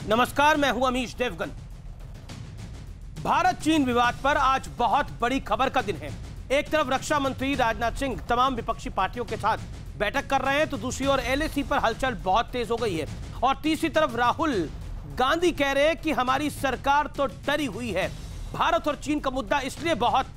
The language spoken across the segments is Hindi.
नमस्कार, मैं हूं अमीश देवगन। भारत चीन विवाद पर आज बहुत बड़ी खबर का दिन है। एक तरफ रक्षा मंत्री राजनाथ सिंह तमाम विपक्षी पार्टियों के साथ बैठक कर रहे हैं, तो दूसरी ओर एलएसी पर हलचल बहुत तेज हो गई है। और तीसरी तरफ राहुल गांधी कह रहे हैं कि हमारी सरकार तो डरी हुई है। भारत और चीन का मुद्दा इसलिए बहुत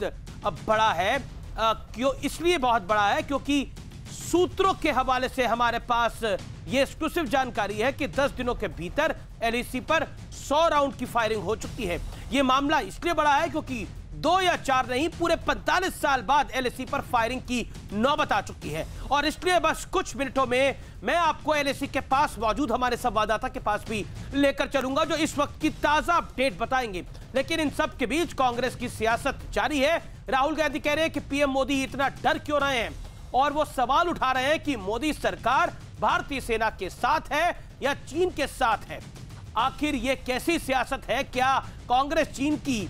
बड़ा है क्योंकि सूत्रों के हवाले से हमारे पास यह एक्सक्लूसिव जानकारी है कि 10 दिनों के भीतर एलएसी पर 100 राउंड की फायरिंग हो चुकी है। यह मामला इसलिए बड़ा है क्योंकि 2 या 4 नहीं, पूरे 45 साल बाद एलएसी पर फायरिंग की नौबत आ चुकी है। और इसलिए बस कुछ मिनटों में मैं आपको एलएसी के पास मौजूद हमारे संवाददाता के पास भी लेकर चलूंगा, जो इस वक्त की ताजा अपडेट बताएंगे। लेकिन इन सब के बीच कांग्रेस की सियासत जारी है। राहुल गांधी कह रहे हैं कि पीएम मोदी इतना डर क्यों रहे हैं, और वो सवाल उठा रहे हैं कि मोदी सरकार भारतीय सेना के साथ है या चीन के साथ है। आखिर ये कैसी सियासत है? क्या कांग्रेस चीन की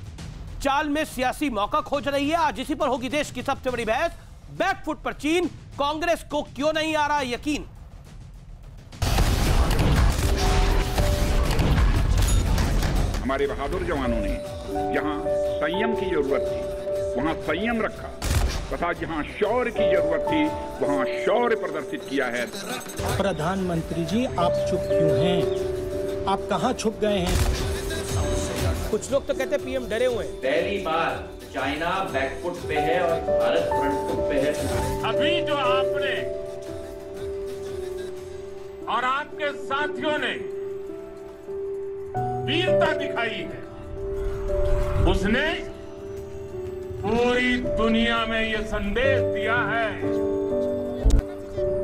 चाल में सियासी मौका खोज रही है? आज इसी पर होगी देश की सबसे बड़ी बहस। बैकफुट पर चीन, कांग्रेस को क्यों नहीं आ रहा यकीन? हमारे बहादुर जवानों ने जहां संयम की जरूरत थी वहां संयम रखा, तथा जहां शौर्य की जरूरत थी वहां शौर्य प्रदर्शित किया है। प्रधानमंत्री जी, आप चुप क्यों हैं? आप कहां छुप गए हैं? कुछ लोग तो कहते हैं पीएम डरे हुए हैं। पहली बार चाइना बैकफुट पे है और भारत फ्रंट फुट पे है। अभी जो आपने और आपके साथियों ने वीरता दिखाई है, उसने पूरी दुनिया में ये संदेश दिया है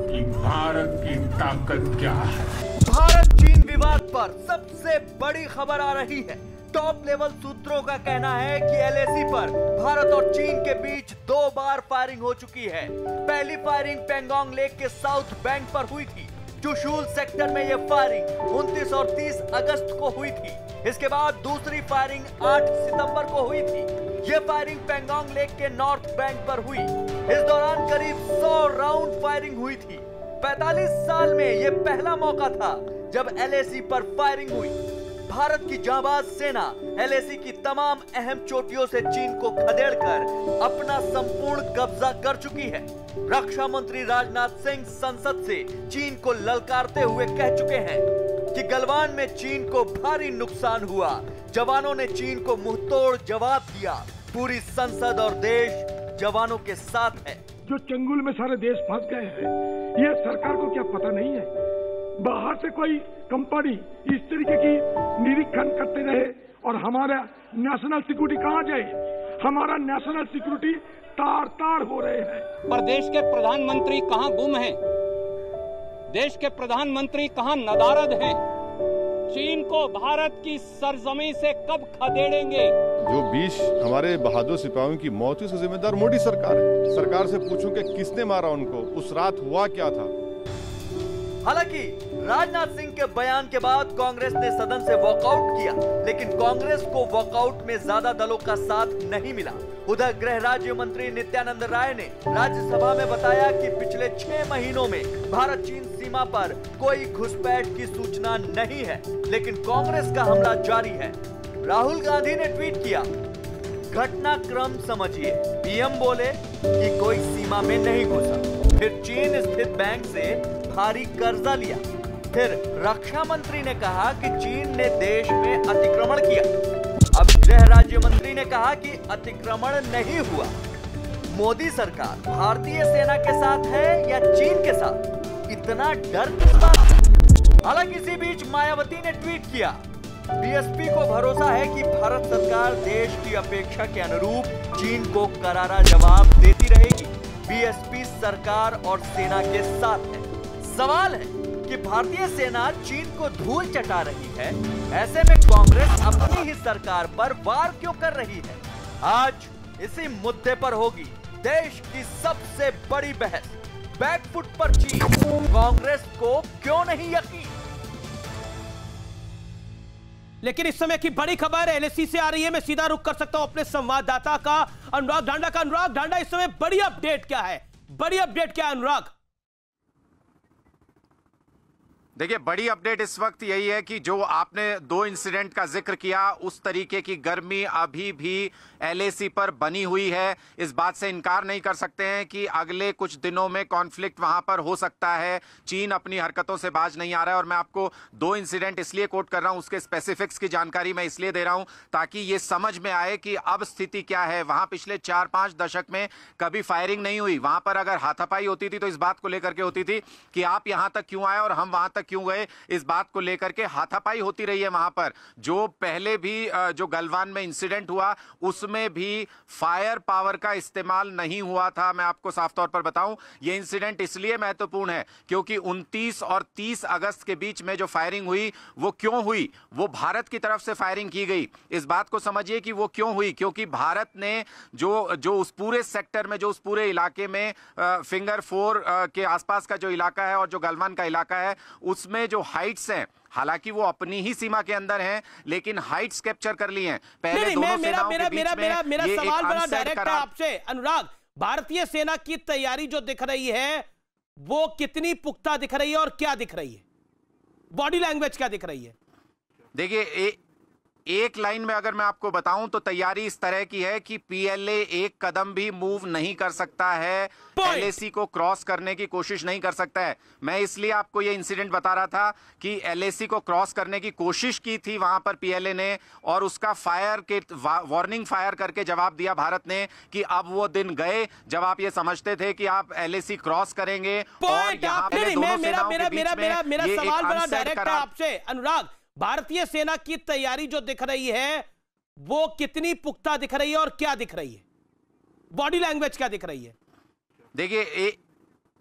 कि भारत की ताकत क्या है। भारत चीन विवाद पर सबसे बड़ी खबर आ रही है। टॉप लेवल सूत्रों का कहना है कि एलएसी पर भारत और चीन के बीच 2 बार फायरिंग हो चुकी है। पहली फायरिंग पेंगोंग लेक के साउथ बैंक पर हुई थी। चुशूल सेक्टर में यह फायरिंग 29 और 30 अगस्त को हुई थी। इसके बाद दूसरी फायरिंग 8 सितंबर को हुई थी। यह फायरिंग पेंगोंग लेक के नॉर्थ बैंक पर हुई। इस दौरान करीब 100 राउंड फायरिंग हुई थी। 45 साल में यह पहला मौका था जब एलएसी पर फायरिंग हुई। भारत की जांबाज सेना एलएसी की तमाम अहम चोटियों से चीन को खदेड़कर अपना संपूर्ण कब्जा कर चुकी है। रक्षा मंत्री राजनाथ सिंह संसद से चीन को ललकारते हुए कह चुके हैं कि गलवान में चीन को भारी नुकसान हुआ। जवानों ने चीन को मुंहतोड़ जवाब दिया। पूरी संसद और देश जवानों के साथ है। जो चंगुल में सारे देश फंस गए हैं, ये सरकार को क्या पता नहीं है? बाहर से कोई कंपनी इस तरीके की निरीक्षण करते रहे और हमारा नेशनल सिक्योरिटी कहाँ जाए? हमारा नेशनल सिक्योरिटी तार तार हो रहे हैं। पर देश के प्रधानमंत्री कहाँ गुम हैं? देश के प्रधानमंत्री कहाँ नदारद हैं? चीन को भारत की सरजमी से कब खदेड़ेंगे? जो 20 हमारे बहादुर सिपाहियों की मौत हुई, उसका जिम्मेदार मोदी सरकार है। सरकार से पूछूं कि किसने मारा उनको, उस रात हुआ क्या था? हालांकि राजनाथ सिंह के बयान के बाद कांग्रेस ने सदन से वॉकआउट किया, लेकिन कांग्रेस को वॉकआउट में ज्यादा दलों का साथ नहीं मिला। उधर गृह राज्य मंत्री नित्यानंद राय ने राज्यसभा में बताया कि पिछले 6 महीनों में भारत चीन सीमा पर कोई घुसपैठ की सूचना नहीं है, लेकिन कांग्रेस का हमला जारी है। राहुल गांधी ने ट्वीट किया, घटनाक्रम समझिए। पीएम बोले कि कोई सीमा में नहीं घुसा, फिर चीन स्थित बैंक से भारी कर्जा लिया। फिर रक्षा मंत्री ने कहा कि चीन ने देश में अतिक्रमण किया। अब गृह राज्य मंत्री ने कहा कि अतिक्रमण नहीं हुआ। मोदी सरकार भारतीय सेना के साथ है या चीन के साथ? इतना डर किस बात? हालांकि इसी बीच मायावती ने ट्वीट किया, बीएसपी को भरोसा है कि भारत सरकार देश की अपेक्षा के अनुरूप चीन को करारा जवाब देती रहेगी। बीएसपी सरकार और सेना के साथ है। सवाल है कि भारतीय सेना चीन को धूल चटा रही है, ऐसे में कांग्रेस अपनी ही सरकार पर वार क्यों कर रही है? आज इसी मुद्दे पर होगी देश की सबसे बड़ी बहस। बैकफुट पर चीन, कांग्रेस को क्यों नहीं यकीन? लेकिन इस समय की बड़ी खबर एलएसी से आ रही है। मैं सीधा रुख कर सकता हूं अपने संवाददाता का अनुराग ढांडा का। अनुराग ढांडा, इस समय बड़ी अपडेट क्या है? बड़ी अपडेट क्या है अनुराग? देखिए, बड़ी अपडेट इस वक्त यही है कि जो आपने 2 इंसिडेंट का जिक्र किया, उस तरीके की गर्मी अभी भी LAC पर बनी हुई है। इस बात से इनकार नहीं कर सकते हैं कि अगले कुछ दिनों में कॉन्फ्लिक्ट वहां पर हो सकता है। चीन अपनी हरकतों से बाज नहीं आ रहा है। और मैं आपको 2 इंसिडेंट इसलिए कोट कर रहा हूं, उसके स्पेसिफिक्स की जानकारी मैं इसलिए दे रहा हूं ताकि ये समझ में आए कि अब स्थिति क्या है। वहां पिछले 4-5 दशक में कभी फायरिंग नहीं हुई। वहां पर अगर हाथापाई होती थी तो इस बात को लेकर के होती थी कि आप यहां तक क्यों आए और हम वहां तक क्यों गए, इस बात को लेकर के हाथापाई होती रही है वहां पर। जो पहले भी जो गलवान में इंसिडेंट हुआ उसमें भी फायर पावर का इस्तेमाल नहीं हुआ था। मैं आपको साफ तौर पर बताऊं, यह इंसिडेंट इसलिए महत्वपूर्ण है क्योंकि 29 और 30 अगस्त के बीच में जो फायरिंग हुई वो क्यों हुई, वो भारत की तरफ से फायरिंग की गई। इस बात को समझिए कि वो क्यों हुई, क्योंकि भारत ने जो उस पूरे सेक्टर में, जो उस पूरे इलाके में फिंगर 4 के आसपास का जो इलाका है और जो गलवान का इलाका है, उसमें जो हाइट्स हैं, हालांकि वो अपनी ही सीमा के अंदर हैं, लेकिन हाइट्स कैप्चर कर ली हैं। पहले दोनों सेनाओं के बीच में मेरा ये सवाल एक बड़ा अनसेट डायरेक्ट है करार। आपसे अनुराग। भारतीय सेना की तैयारी जो दिख रही है वो कितनी पुख्ता दिख रही है और क्या दिख रही है, बॉडी लैंग्वेज क्या दिख रही है? देखिए, एक लाइन में अगर मैं आपको बताऊं तो तैयारी इस तरह की है कि PLA एक कदम भी मूव नहीं कर सकता है, LAC को क्रॉस करने की कोशिश नहीं कर सकता है। मैं इसलिए आपको ये इंसिडेंट बता रहा था कि LAC को क्रॉस करने की कोशिश की थी वहां पर PLA ने, और उसका फायर के वार्निंग फायर करके जवाब दिया भारत ने कि अब वो दिन गए जब आप ये समझते थे कि आप LAC क्रॉस करेंगे। और यहाँ पे दोनों सेनाओं के बीच में मेरा ये सवाल एक बड़ा अनसेट डायरेक्ट है करार। आपसे अनुराग। भारतीय सेना की तैयारी जो दिख रही है वो कितनी पुख्ता दिख रही है और क्या दिख रही है, बॉडी लैंग्वेज क्या दिख रही है? देखिए,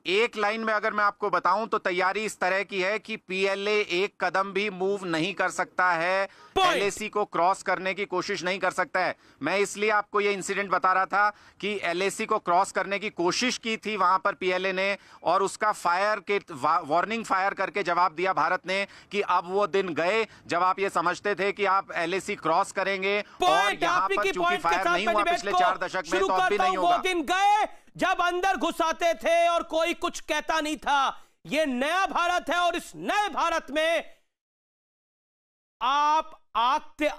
एक लाइन में अगर मैं आपको बताऊं तो तैयारी इस तरह की है कि PLA एक कदम भी मूव नहीं कर सकता है, LAC को क्रॉस करने की कोशिश नहीं कर सकता है। मैं इसलिए आपको ये इंसिडेंट बता रहा था कि LAC को क्रॉस करने की कोशिश की थी वहां पर PLA ने, और उसका फायर के वार्निंग फायर करके जवाब दिया भारत ने कि अब वो दिन गए जब आप ये समझते थे कि आप LAC क्रॉस करेंगे। और यहाँ पर चूंकि फायर नहीं हुआ पिछले 4 दशक में, तो अब भी नहीं होगा। वो दिन गए जब अंदर घुसाते थे और कोई कुछ कहता नहीं था। ये नया भारत है और इस नए भारत में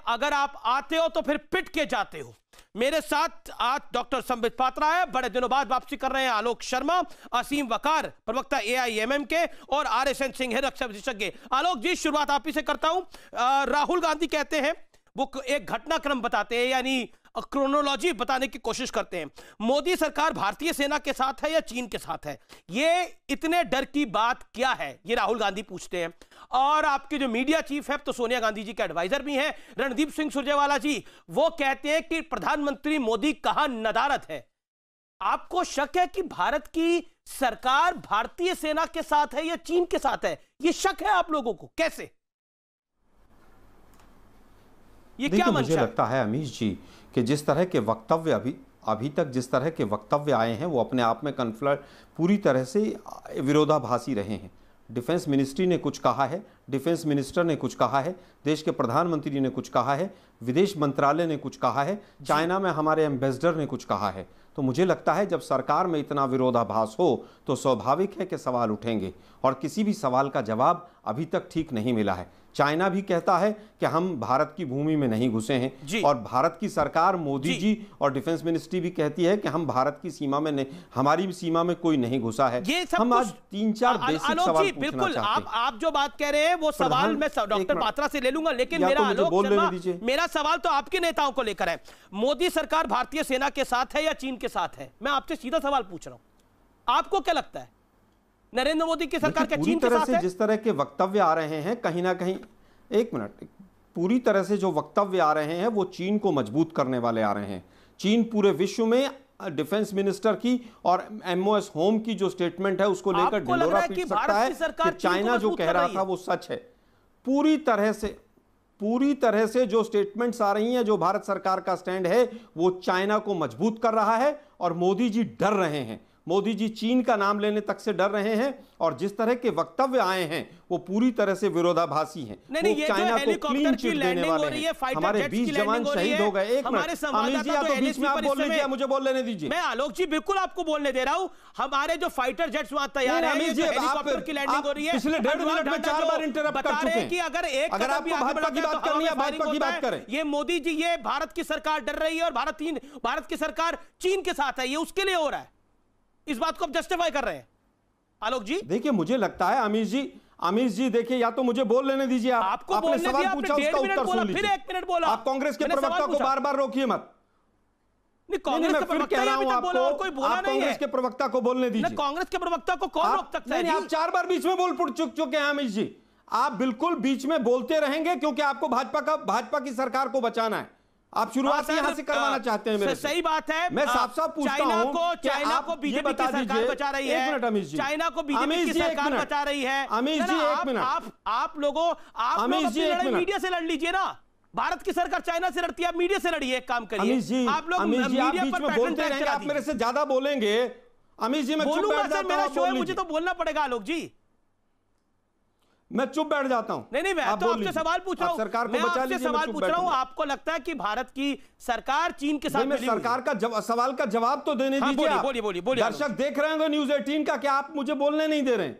अगर आप आते हो तो फिर पिट के जाते हो। मेरे साथ आज डॉक्टर संबित पात्रा है, बड़े दिनों बाद वापसी कर रहे हैं आलोक शर्मा, असीम वकार प्रवक्ता AIMM के, और RSN सिंह है रक्षा विशेषज्ञ। आलोक जी, शुरुआत आप ही से करता हूं। राहुल गांधी कहते हैं, वो एक घटनाक्रम बताते हैं, यानी क्रोनोलॉजी बताने की कोशिश करते हैं। मोदी सरकार भारतीय सेना के साथ है या चीन के साथ है? ये इतने डर की बात क्या है, ये राहुल गांधी पूछते हैं। और आपके जो मीडिया चीफ है तो सोनिया गांधी जी के एडवाइजर भी हैं, रणदीप सिंह सुरजेवाला जी, वो कहते हैं कि प्रधानमंत्री मोदी कहां नदारद है। आपको शक है कि भारत की सरकार भारतीय सेना के साथ है या चीन के साथ है? ये शक है आप लोगों को, कैसे? ये क्या मुझे लगता है अमीश जी कि जिस तरह के वक्तव्य अभी तक जिस तरह के वक्तव्य आए हैं वो अपने आप में कन्फ्लिक्ट पूरी तरह से विरोधाभासी रहे हैं। डिफेंस मिनिस्ट्री ने कुछ कहा है, डिफेंस मिनिस्टर ने कुछ कहा है, देश के प्रधानमंत्री ने कुछ कहा है, विदेश मंत्रालय ने कुछ कहा है, चाइना में हमारे एम्बेसडर ने कुछ कहा है। तो मुझे लगता है जब सरकार में इतना विरोधाभास हो तो स्वाभाविक है कि सवाल उठेंगे, और किसी भी सवाल का जवाब अभी तक ठीक नहीं मिला है। चाइना भी कहता है कि हम भारत की भूमि में नहीं घुसे हैं, और भारत की सरकार मोदी जी और डिफेंस मिनिस्ट्री भी कहती है कि हम भारत की सीमा में नहीं, हमारी सीमा में कोई नहीं घुसा है। हम आज 3-4 बेसिक सवाल पूछना चाहते हैं। आप जो बात कह रहे हैं वो सवाल मैं डॉक्टर पात्रा से ले लूंगा, लेकिन मेरा सवाल तो आपके नेताओं को लेकर है। मोदी सरकार भारतीय सेना के साथ है या चीन के साथ है? मैं आपसे सीधा सवाल पूछ रहा हूं, आपको क्या लगता है, नरेंद्र मोदी की सरकार क्या चीन के साथ है? जिस तरह के वक्तव्य आ रहे हैं कहीं ना कहीं, एक मिनट, पूरी तरह से जो वक्तव्य आ रहे हैं वो चीन को मजबूत करने वाले आ रहे हैं। चीन पूरे विश्व में डिफेंस मिनिस्टर की और MOS होम की जो स्टेटमेंट है उसको लेकर ढिंढोरा पीट सकता है कि चाइना जो कह रहा था वो सच है। पूरी तरह से जो स्टेटमेंट्स आ रही हैं, जो भारत सरकार का स्टैंड है वो चाइना को मजबूत कर रहा है, और मोदी जी डर रहे हैं। मोदी जी चीन का नाम लेने तक से डर रहे हैं और जिस तरह के वक्तव्य आए हैं वो पूरी तरह से विरोधाभासी हैं। नहीं, ये चाइना को क्लीन चिट देने वाले हैं। हमारे 20 जवान शहीद हो गए। एक मिनट अमित जी, आप बीच में आप बोल लीजिए, मुझे बोल लेने दीजिए। मैं आलोक जी बिल्कुल आपको बोलने दे रहा हूं। हमारे जो फाइटर जेट्स वहां तैयार हैं, हेलीकॉप्टर की लैंडिंग हो रही है। पिछले 1.5 मिनट में 4 बार इंटरप्ट कर चुके हैं कि अगर आपको भाजपा की बात करनी है, भाजपा की बात करें। ये मोदी जी, ये भारत की सरकार डर रही है और भारत की सरकार चीन के साथ है, ये उसके लिए हो रहा है। इस बात को आप जस्टिफाई कर रहे हैं आलोक जी? देखिए मुझे लगता है अमित जी देखिए, या तो मुझे बोल लेने दीजिए। आपने सवाल पूछा, उसका उत्तर सुन लीजिए। फिर 1 मिनट बोला। आप कांग्रेस के प्रवक्ता को बार-बार रोकिए मत। नहीं, मैं फिर कह रहा हूं आपको, कोई बोला नहीं है। कांग्रेस के प्रवक्ता को बोलने दीजिए। कांग्रेस के प्रवक्ता को कौन रोक सकता है? नहीं, आप 4 बार बीच में बोल चुके हैं अमित जी। आप बिल्कुल बीच में बोलते रहेंगे क्योंकि आपको भाजपा की सरकार को बचाना है। आप शुरुआत यहां से करवाना चाहते हैं मेरे से। सही बात है। मैं साफ-साफ पूछता हूं, चाइना को बीजेपी की सरकार बचा रही है। 1 मिनट अमित जी, चाइना को बीजेपी की सरकार बचा रही है। अमित जी 1 मिनट। आप लोगों लड़ाई मीडिया से लड़ लीजिए ना। भारत की सरकार चाइना से लड़ती है, आप मीडिया से लड़िए। एक काम करिए आप लोग मीडिया पर बोलते रहेंगे, आप मेरे से ज्यादा बोलेंगे। अमित जी मैं चुप बैठ जाता हूं। मेरा शो है, मुझे तो बोलना पड़ेगा आलोक जी। मैं चुप बैठ जाता हूं। नहीं, मैं तो आपसे सवाल पूछ रहा हूं। सरकार को बचा लीजिए, सवाल पूछ रहा हूं। आपको लगता है कि भारत की सरकार चीन के साथ मैं सरकार का सवाल का जवाब तो देने दीजिए। बोलिए। दर्शक देख रहे होंगे न्यूज़ 18 का, क्या आप मुझे बोलने नहीं दे रहे हैं?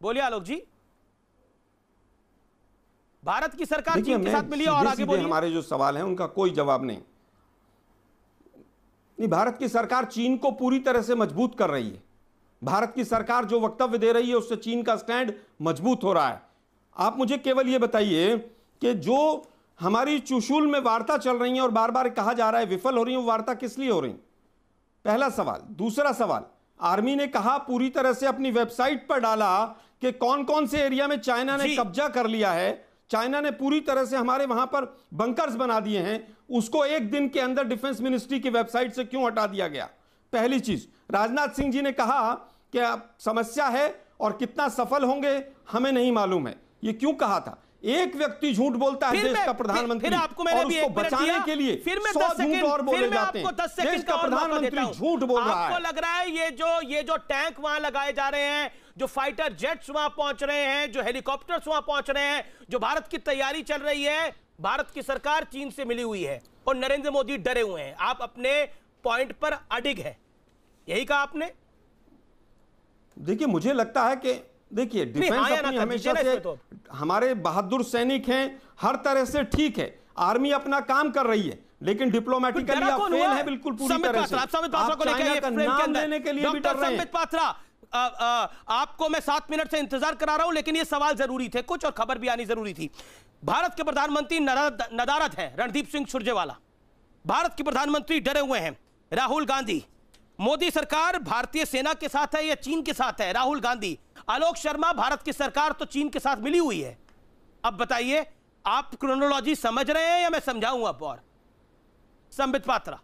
बोलिए आलोक जी। भारत की सरकार चीन के साथ मिली और आगे बोलिए। हमारे जो सवाल हैं उनका कोई जवाब नहीं। भारत की सरकार चीन को पूरी तरह से मजबूत कर रही है। भारत की सरकार जो वक्तव्य दे रही है उससे चीन का स्टैंड मजबूत हो रहा है। आप मुझे केवल यह बताइए कि जो हमारी चुशूल में वार्ता चल रही है और बार बार कहा जा रहा है विफल हो रही है, वो वार्ता किस लिए हो रही? पहला सवाल। दूसरा सवाल, आर्मी ने कहा पूरी तरह से अपनी वेबसाइट पर डाला कि कौन कौन से एरिया में चाइना ने कब्जा कर लिया है। चाइना ने पूरी तरह से हमारे वहां पर बंकर्स बना दिए हैं। उसको 1 दिन के अंदर डिफेंस मिनिस्ट्री की वेबसाइट से क्यों हटा दिया गया? पहली चीज। राजनाथ सिंह जी ने कहा कि समस्या है और कितना सफल होंगे हमें नहीं मालूम है। ये क्यों कहा था? एक व्यक्ति झूठ बोलता है देश का प्रधानमंत्री, और उसको बचाने के लिए 100 झूठ और बोले जाते हैं। देश का प्रधानमंत्री झूठ बोल रहा है। आपको लग रहा है ये जो टैंक वहां लगाए जा रहे हैं, जो फाइटर जेट्स वहां पहुंच रहे हैं, जो हेलीकॉप्टर्स वहां पहुंच रहे हैं, जो भारत की तैयारी चल रही है, भारत की सरकार चीन से मिली हुई है और नरेंद्र मोदी डरे हुए हैं। आप अपने पॉइंट पर अडिग है, यही कहा आपने? देखिए मुझे लगता है कि देखिए डिफेंस अपनी हमेशा से हमारे बहादुर सैनिक हैं, हर तरह से ठीक है। आर्मी अपना काम कर रही है लेकिन डिप्लोमेटिकली आप फेल है बिल्कुल पूरी तरह से। आप चाइना का नाम लेने के लिए भी डर रहे हैं। आपको मैं 7 मिनट से इंतजार करा रहा हूं, लेकिन ये सवाल जरूरी थे कुछ और खबर भी आनी जरूरी थी। भारत के प्रधानमंत्री नदारद हैं, रणदीप सिंह सुरजेवाला। भारत के प्रधानमंत्री डरे हुए हैं, राहुल गांधी। मोदी सरकार भारतीय सेना के साथ है या चीन के साथ है? राहुल गांधी। आलोक शर्मा, भारत की सरकार तो चीन के साथ मिली हुई है। अब बताइए, आप क्रोनोलॉजी समझ रहे हैं या मैं समझाऊं आप? और संबित पात्रा।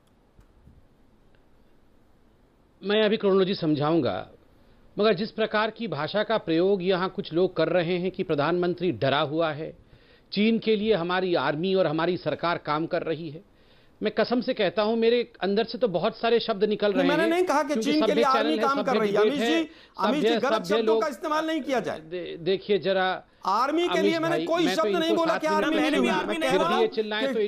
मैं अभी क्रोनोलॉजी समझाऊंगा, मगर जिस प्रकार की भाषा का प्रयोग यहां कुछ लोग कर रहे हैं कि प्रधानमंत्री डरा हुआ है, चीन के लिए हमारी आर्मी और हमारी सरकार काम कर रही है, मैं कसम से कहता हूं मेरे अंदर से तो बहुत सारे शब्द निकल रहे हैं। मैंने नहीं कहा कि चीन के लिए आर्मी काम कर रही है। अमित जी गलत शब्दों का इस्तेमाल नहीं किया जाए। देखिए जरा, आर्मी के लिए मैंने कोई शब्द नहीं बोला कि आर्मी मिली हुई है।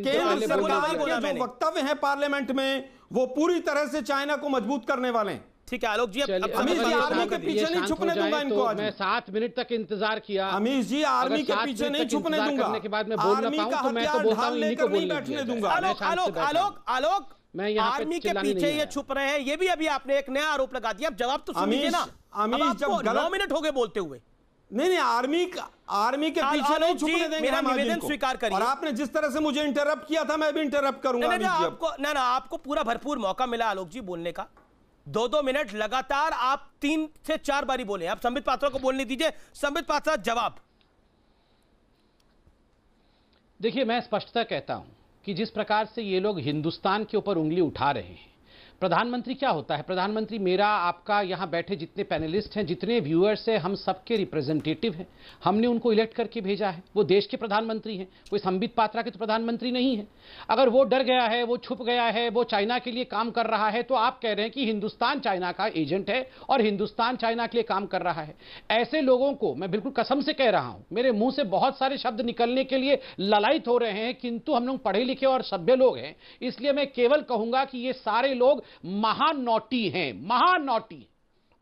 केंद्र सरकार के जो वक्तव्य हैं पार्लियामेंट में वो पूरी तरह से चाइना को मजबूत करने वाले हैं। ठीक है आलोक जी, अमित जी आर्मी के पीछे नहीं छुपने दूंगा इनको। आज मैं 7 मिनट तक इंतजार किया। अमित जी आर्मी के पीछे नहीं छुपने दूंगा। करने के बाद मैं बोल ना पाऊं तो मैं तो बोलता हूं इन्हीं को बोलने बैठने दूंगा। आलोक मैं यहाँ आर्मी के पीछे ये छुप रहे हैं, ये भी अभी आपने एक नया आरोप लगा दिया। अब जवाब तो सुन लीजिए ना। अमित जब 9 मिनट हो गए बोलते हुए। नहीं आर्मी के पीछे नहीं छुपने देंगे। मेरा निवेदन स्वीकार करिए। और आपने जिस तरह से मुझे इंटरप्ट किया था मैं भी इंटरप्ट करूंगा। आपको पूरा भरपूर मौका मिला आलोक जी बोलने का। 2-2 मिनट लगातार आप 3 से 4 बारी बोले। आप संबित पात्रा को बोलने दीजिए। संबित पात्रा जवाब। देखिए मैं स्पष्टता कहता हूं कि जिस प्रकार से ये लोग हिंदुस्तान के ऊपर उंगली उठा रहे हैं, प्रधानमंत्री क्या होता है? प्रधानमंत्री मेरा, आपका, यहां बैठे जितने पैनलिस्ट हैं, जितने व्यूअर्स हैं, हम सबके रिप्रेजेंटेटिव हैं। हमने उनको इलेक्ट करके भेजा है। वो देश के प्रधानमंत्री हैं, कोई संबित पात्रा के तो प्रधानमंत्री नहीं है। अगर वो डर गया है, वो छुप गया है, वो चाइना के लिए काम कर रहा है, तो आप कह रहे हैं कि हिंदुस्तान चाइना का एजेंट है और हिंदुस्तान चाइना के लिए काम कर रहा है। ऐसे लोगों को मैं बिल्कुल कसम से कह रहा हूं, मेरे मुंह से बहुत सारे शब्द निकलने के लिए ललायित हो रहे हैं, किंतु हम लोग पढ़े लिखे और सभ्य लोग हैं, इसलिए मैं केवल कहूंगा कि ये सारे लोग महानौटी हैं, महानौटी।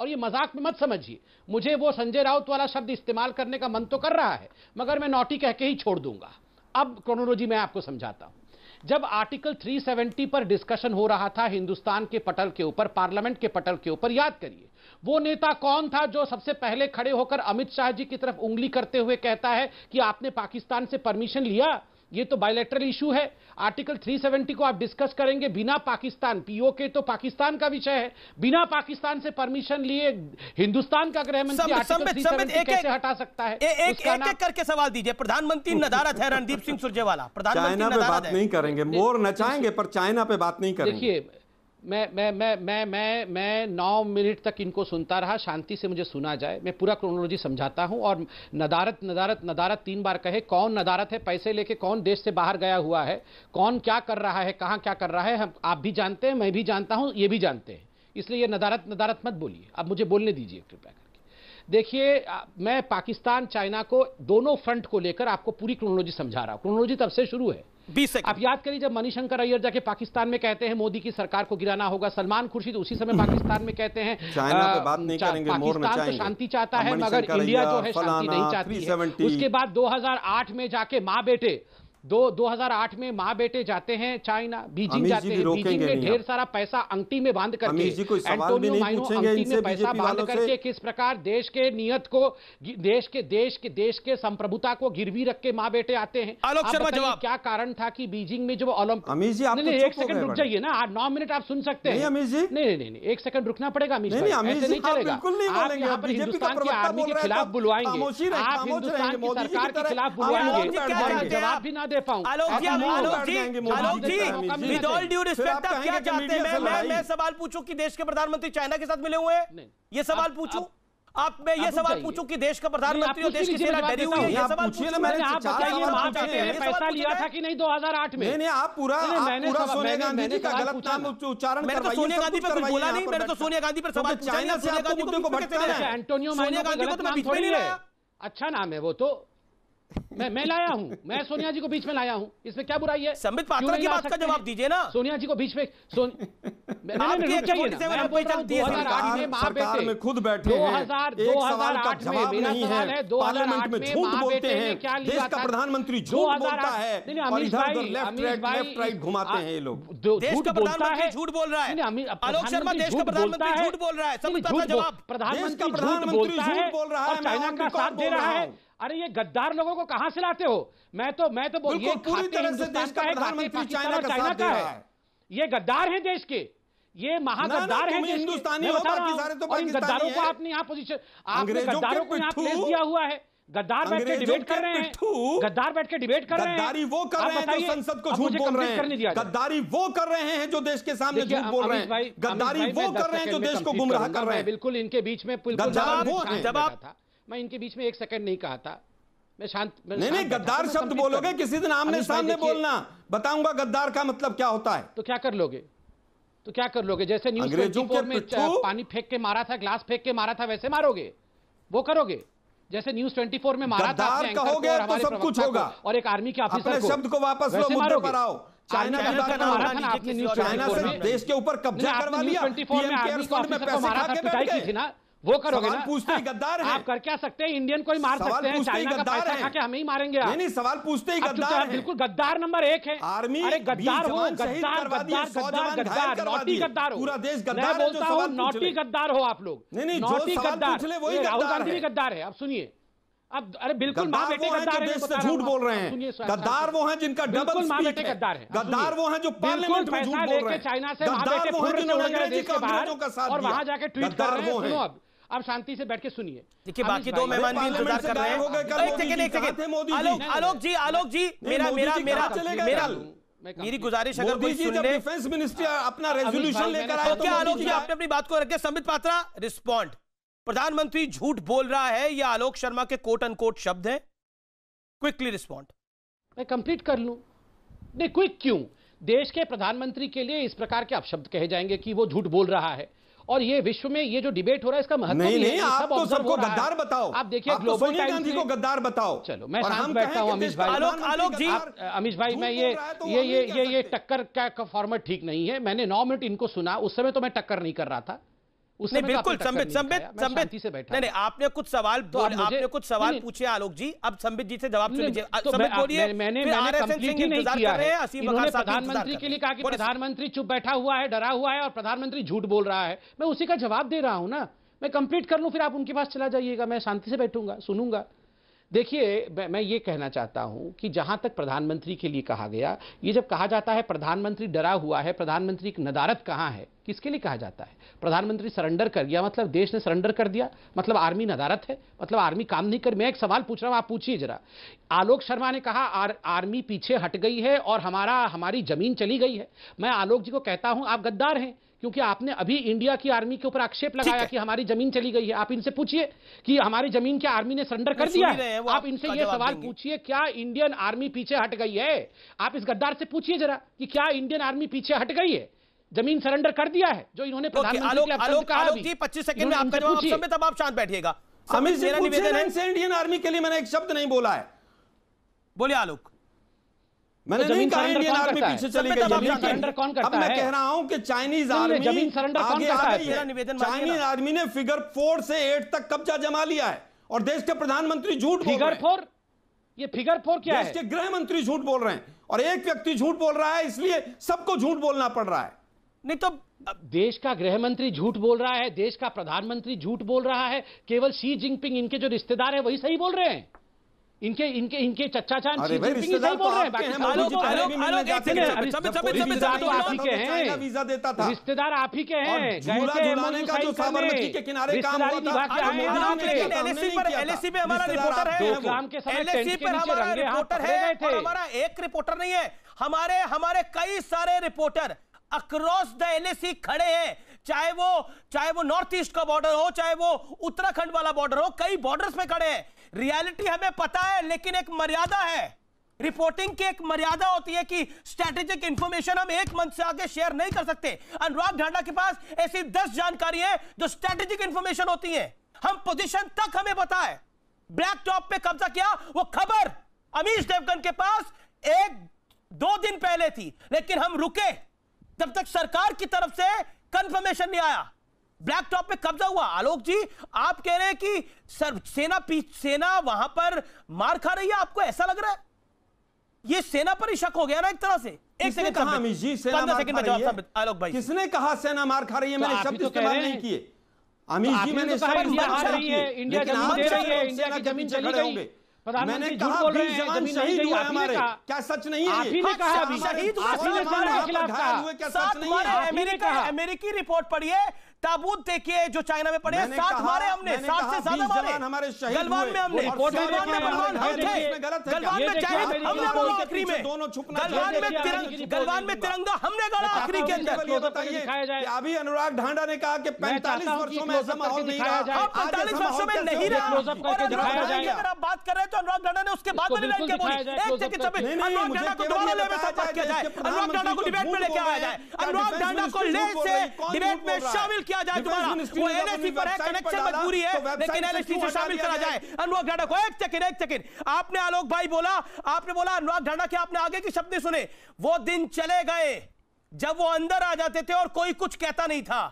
और ये मजाक में मत समझिए, मुझे वो संजय राउत वाला शब्द इस्तेमाल करने का मन तो कर रहा है, मगर मैं नौटी कह के ही छोड़ दूंगा। अब क्रोनोलॉजी मैं आपको समझाता हूं। जब आर्टिकल 370 पर डिस्कशन हो रहा था हिंदुस्तान के पटल के ऊपर, पार्लियामेंट के पटल के ऊपर, याद करिए वो नेता कौन था जो सबसे पहले खड़े होकर अमित शाह जी की तरफ उंगली करते हुए कहता है कि आपने पाकिस्तान से परमिशन लिया? ये तो बायलैटरल इशू है। आर्टिकल 370 को आप डिस्कस करेंगे बिना पाकिस्तान, पीओके तो पाकिस्तान का विषय है, बिना पाकिस्तान से परमिशन लिए हिंदुस्तान का गृह मंत्री आर्टिकल 370 कैसे हटा सकता है? एक करके सवाल दीजिए। प्रधानमंत्री नदारत है रणदीप सिंह सुरजेवाला, प्रधानमंत्री चाइना पे बात नहीं करेंगे, मोर नचाएंगे पर चाइना पे बात नहीं करेंगे। देखिए, मैं 9 मिनट तक इनको सुनता रहा, शांति से मुझे सुना जाए, मैं पूरा क्रोनोलॉजी समझाता हूं। और नदारत नदारत नदारत 3 बार कहे, कौन नदारत है? पैसे लेके कौन देश से बाहर गया हुआ है, कौन क्या कर रहा है, कहां क्या कर रहा है, हम आप भी जानते हैं, मैं भी जानता हूं, ये भी जानते हैं, इसलिए ये नदारत नदारत मत बोलिए। अब मुझे बोलने दीजिए कृपया करके। देखिए, मैं पाकिस्तान चाइना को दोनों फ्रंट को लेकर आपको पूरी क्रोनोलॉजी समझा रहा हूं। क्रोनोलॉजी तब से शुरू है। 20 सेकंड। आप याद करिए, जब मणिशंकर अय्यर जाके पाकिस्तान में कहते हैं मोदी की सरकार को गिराना होगा, सलमान खुर्शीद उसी समय पाकिस्तान में कहते हैं चाइना पे बात नहीं करेंगे, पाकिस्तान तो शांति चाहता है मगर इंडिया जो है शांति नहीं चाहती है। उसके बाद 2008 में जाके माँ बेटे 2008 में माँ बेटे जाते हैं चाइना, बीजिंग जाते हैं, बीजिंग में ढेर सारा पैसा अंगूठी में बांध करके, एंटोनियो माइनो अंगूठी में पैसा बांध करके किस प्रकार देश के नियत को, देश के संप्रभुता को गिरवी रख के माँ बेटे आते हैं। आलोक शर्मा जवाब। क्या कारण था कि बीजिंग में जब ओलंपिक, नहीं, एक सेकंड रुक जाइए ना, 9 मिनट आप सुन सकते हैं। नहीं, 1 सेकंड रुकना पड़ेगा अमीश भाई, ऐसे नहीं चलेगा। आप यहाँ पर हिंदुस्तान की आर्मी के खिलाफ बुलवाएंगे, आप हिंदुस्तान की सरकार के खिलाफ बुलवाएंगे, जवाब भी ना दे पाऊं। आलोक जी, विद ऑल ड्यू रिस्पेक्ट, आप क्या चाहते हैं? मैं सवाल पूछूं कि देश के प्रधानमंत्री चाइना के साथ मिले हुए हैं? ये सवाल पूछूं? आप मैं ये सवाल पूछूं कि देश का प्रधानमंत्री और देश की सेना डरी हुई है? ये सवाल पूछिए। आप बताइए, पैसा लिया था कि नहीं 2008 में? नहीं, आप पूरा सोनिया गांधी जी का गलत नाम उच्चारण मैंने तो सोनिया गांधी पर कुछ बोला नहीं, मैंने तो सोनिया गांधी पर सवाल पूछा। चाइना से आपको मुद्दे को भटकाना है। एंटोनियो माइनो का गलत नाम थोड़ी है, अच्छा नाम है वो तो। मैं लाया हूं, मैं सोनिया जी को बीच में लाया हूं, इसमें क्या बुराई है? संबित पात्रा की बात का जवाब दीजिए ना। सोनिया जी को बीच में सरकार में खुद बैठे हैं, 2008 में मेरा सवाल है, 2008 में झूठ बोलते हैं, देश का प्रधानमंत्री झूठ बोलता है और इधर लेफ्ट राइट घुमाते हैं ये लोग। देश का प्रधानमंत्री झूठ बोल रहा है। आलोक शर्मा, देश का प्रधानमंत्री झूठ बोल रहा है। संबित पात्रा जवाब। प्रधानमंत्री झूठ बोल रहा है, चाइना का साथ दे रहा है। अरे ये गद्दार लोगों को कहां से लाते हो? मैं तो बोल, ये पूरी तरह से देश का प्रधानमंत्री चाइना का साथ दे रहा है। ये गद्दार हैं देश के, ये महागद्दार हैं। हिंदुस्तानी हो, बाकी सारे तो पाकिस्तानी हैं। गद्दारों को आपने यहाँ पोजीशन, आपने गद्दारों को यहाँ प्लेस दिया हुआ है। गद्दार बैठ के डिबेट कर रहे हैं, गद्दार बैठ के डिबेट कर रहे हैं। गद्दारी वो कर रहे हैं जो संसद को झूठ बोल रहे हैं, गद्दारी वो कर रहे हैं जो देश के सामने झूठ बोल रहे हैं, गद्दारी वो कर रहे हैं जो देश को गुमराह कर रहे हैं। बिल्कुल इनके बीच में जवाब था, मैं इनके बीच में 1 सेकंड नहीं कहा था, मैं शांत। नहीं, गद्दार शब्द बोलोगे किसी दिन आमने सामने बोलना, बताऊंगा गद्दार का मतलब क्या होता है। तो क्या कर लोगे? जैसे न्यूज़ 24 में पानी फेंक के मारा था, ग्लास फेंक के मारा था, वैसे मारोगे? वो करोगे? जैसे न्यूज़ 24 में मारा था, कहोगे तो सब कुछ होगा। और एक आर्मी के ऑफिसर को, शब्द को वापस लो, मुद्दे पर आओ। चाइना का चाइना से देश के ऊपर कब्जा करवा लिया, 24 में आर्मी के ऑफिसर को मारा था, पिटाई की थी ना, वो करोगे ना? पूछते ही गद्दार है। आप कर क्या सकते हैं? इंडियन को ही मार सकते हैं, चाइना का पैसा खा के हमें ही मारेंगे आप। नहीं, सवाल पूछते ही गद्दार है। बिल्कुल गद्दार नंबर 1 है आर्मी। अरे गद्दार हो, नौटी गद्दार हो, पूरा देश गद्दार है। बोलता हूँ नौटी गद्दार हो आप लोग। नहीं, नौटी गद्दार, राहुल गांधी भी है। गद्दार है। अब सुनिए, अब अरे बिल्कुल माँ बेटे गद्दार है, देश से झूठ बोल रहे हैं। गद्दार वो हैं जिनका डबल स्पीच है। गद्दार है, गद्दार वो हैं जो पार्लियामेंट में झूठ बोल रहे हैं। चाइना से माँ बेटे फुर्र से उड़ गए देश के बाहर और वहां जाके ट्वीट कर रहे हैं। सुनो, अब शांति से बैठ के सुनिए। देखिए, बाकी 2 मेहमान भी इंतजार कर रहे हैं। एक सेकंड, आलोक जी, मेरा मेरी गुजारिश अगर कोई सुन ले, डिफेंस मिनिस्ट्री अपना रेजोल्यूशन लेकर आए तो क्या आलोक जी आपने अपनी बात को रखे? संबित पात्रा, रिस्पॉन्ड। प्रधानमंत्री झूठ बोल रहा है या आलोक शर्मा के कोट अनकोट शब्द हैं? Quickly respond. मैं कंप्लीट कर लूं। नहीं, क्विक क्यों? देश के प्रधानमंत्री के लिए इस प्रकार के अपशब्द कहे जाएंगे कि वो झूठ बोल रहा है, और ये विश्व में ये जो डिबेट हो रहा है इसका महत्व नहीं, आप तो सबको गद्दार बताओ। आप देखिए ग्लोबल सोनिया गांधी को गद्दार बताओ। चलो मैं शांत बैठता हूं अमीश भाई। आलोक जी, अमीश भाई, मैं ये टक्कर का फॉर्मेट ठीक नहीं है। मैंने 9 मिनट इनको सुना, उस समय तो मैं टक्कर नहीं कर रहा था। नहीं, बिल्कुल संबित नहीं, आपने कुछ सवाल आपने कुछ सवाल पूछे आलोक जी, अब संबित जी से जवाब सुन लीजिए। संबित बोलिए। मैंने कंप्लीट ही नहीं किया है। इन्होंने प्रधानमंत्री के लिए कहा कि प्रधानमंत्री चुप बैठा हुआ है, डरा हुआ है, और प्रधानमंत्री झूठ बोल रहा है। मैं उसी का जवाब दे रहा हूं ना। मैं कंप्लीट कर लूं, फिर आप उनके पास चला जाइएगा। मैं शांति से बैठूंगा, सुनूंगा। देखिए, मैं ये कहना चाहता हूं कि जहां तक प्रधानमंत्री के लिए कहा गया, ये जब कहा जाता है प्रधानमंत्री डरा हुआ है, प्रधानमंत्री की नदारत कहां है? किसके लिए कहा जाता है? प्रधानमंत्री सरेंडर कर गया, मतलब देश ने सरेंडर कर दिया, मतलब आर्मी नदारत है, मतलब आर्मी काम नहीं कर। मैं एक सवाल पूछ रहा हूं, आप पूछिए जरा। आलोक शर्मा ने कहा आर्मी पीछे हट गई है और हमारी जमीन चली गई है। मैं आलोक जी को कहता हूं आप गद्दार हैं, क्योंकि आपने अभी इंडिया की आर्मी के ऊपर आक्षेप लगाया कि हमारी जमीन चली गई है। आप इनसे पूछिए कि हमारी जमीन क्या आर्मी ने सरेंडर कर दिया है? आप इनसे ये सवाल पूछिए, क्या इंडियन आर्मी पीछे हट गई है? आप इस गद्दार से पूछिए जरा कि क्या इंडियन आर्मी पीछे हट गई है, जमीन सरेंडर कर दिया है, जो इन्होंने प्रधानमंत्री के लिए कहा। आलोक जी 25 सेकंड में आपका जवाब, समय तब आप शांत बैठिएगा। मेरा निवेदन है, इंडियन आर्मी के लिए मैंने एक शब्द नहीं बोला है। बोलिए आलोक। मैंने नहीं कहा इंडियन आर्मी पीछे चली गई है। कौन करता है? अब मैं कह रहा हूं कि चाइनीज आर्मी जमीन सरेंडर कौन करता है? चाइनीज आर्मी ने फिगर 4 से 8 तक कब्जा जमा लिया है, और देश के प्रधानमंत्री झूठ बोल रहे हैं। फिगर 4? ये फिगर 4 क्या है? देश के गृह मंत्री झूठ बोल रहे हैं, और एक व्यक्ति झूठ बोल रहा है, इसलिए सबको झूठ बोलना पड़ रहा है। नहीं तो देश का गृह मंत्री झूठ बोल रहा है, देश का प्रधानमंत्री झूठ बोल रहा है, केवल शी जिनपिंग इनके जो रिश्तेदार है वही सही बोल रहे हैं। इनके चच्चा चान शी जिनपिंग ही सही बोल रहे हैं। रिश्तेदार आप ही के हैं। साबरमती के किनारे काम हुआ था। एलएसी पे हमारा रिपोर्टर है, एलएसी पे हमारा रिपोर्टर है, और हमारा एक रिपोर्टर नहीं है, हमारे कई सारे रिपोर्टर अक्रॉस द एलएसी खड़े हैं। चाहे वो नॉर्थ ईस्ट का बॉर्डर हो, चाहे वो उत्तराखंड वाला बॉर्डर हो, कई बॉर्डर्स पे खड़े हैं। रियलिटी हमें पता है, लेकिन एक मर्यादा है। रिपोर्टिंग की एक मर्यादा होती है कि स्ट्रैटेजिक इंफॉर्मेशन हम एक मंच से आगे शेयर नहीं कर सकते। अनुराग ढांडा के पास ऐसी 10 जानकारी है जो स्ट्रैटेजिक इंफॉर्मेशन होती है। हम पोजीशन तक हमें पता है। ब्लैक टॉप पे कब्जा किया, वो खबर अमीश देवगन के पास 1-2 दिन पहले थी, लेकिन हम रुके जब तक सरकार की तरफ से कंफर्मेशन नहीं आया। ब्लैक टॉप पे कब्जा हुआ। आलोक जी, आप कह रहे हैं कि सेना वहां पर मार खा रही है, आपको ऐसा लग रहा है? ये सेना पर ही शक हो गया ना एक तरह से। एक सेकंड कहा अमीश जी, सेना मार खा रही है? आलोक भाई, किसने कहा सेना मार खा रही है? मैंने शब्द इस्तेमाल नहीं किए अमीश जी। मैंने इंडिया हार रही है, इंडिया जमीन दे रही है, इंडिया की जमीन चली गई। मैंने कहा 20 जवान शहीद हुए हमारे, क्या सच नहीं है? आप ही ने कहा अभी शहीद हुए। अमेरिकी रिपोर्ट पढ़िए, ताबूत देखिए जो चाइना में पड़े, 7 मारे हमने, 7 से ज्यादा मारे हमारे शहीद गलवान में हमने, गलवान में बलवान हम थे, गलवान में चाहे हमने बोला आखिरी में, दोनों छुपना, गलवान में तिरंगा हमने गाड़ा आखिरी के अंदर। ये बताइए कि अभी अनुराग ढांडा ने कहा कि 45 वर्षों में ऐसा माहौल नहीं रहा। 45 वर्षों में नहीं रहा। अगर आप बात कर रहे हैं तो अनुराग ढांडा ने उसके बाद वाली लाइन क्या बोली? एक सेकंड समय अनुराग ढांडा को दोबारा ले में संपर्क किया जाए, अनुराग ढांडा को डिबेट में लेके आया जाए, अनुराग ढांडा को ले से डिबेट में शामिल किया जाए। दोबारा वो एलएसी पर है, कनेक्शन मजबूरी है, लेकिन एलएसी से शामिल करा जाए अनुराग ढांडा को। एक सेकंड आपने आलोक भाई बोला, आपने बोला अनुराग ढांडा के, आपने आगे की शब्द नहीं सुने। वो दिन चले गए जब वो अंदर आ जाते थे और कोई कुछ कहता नहीं था।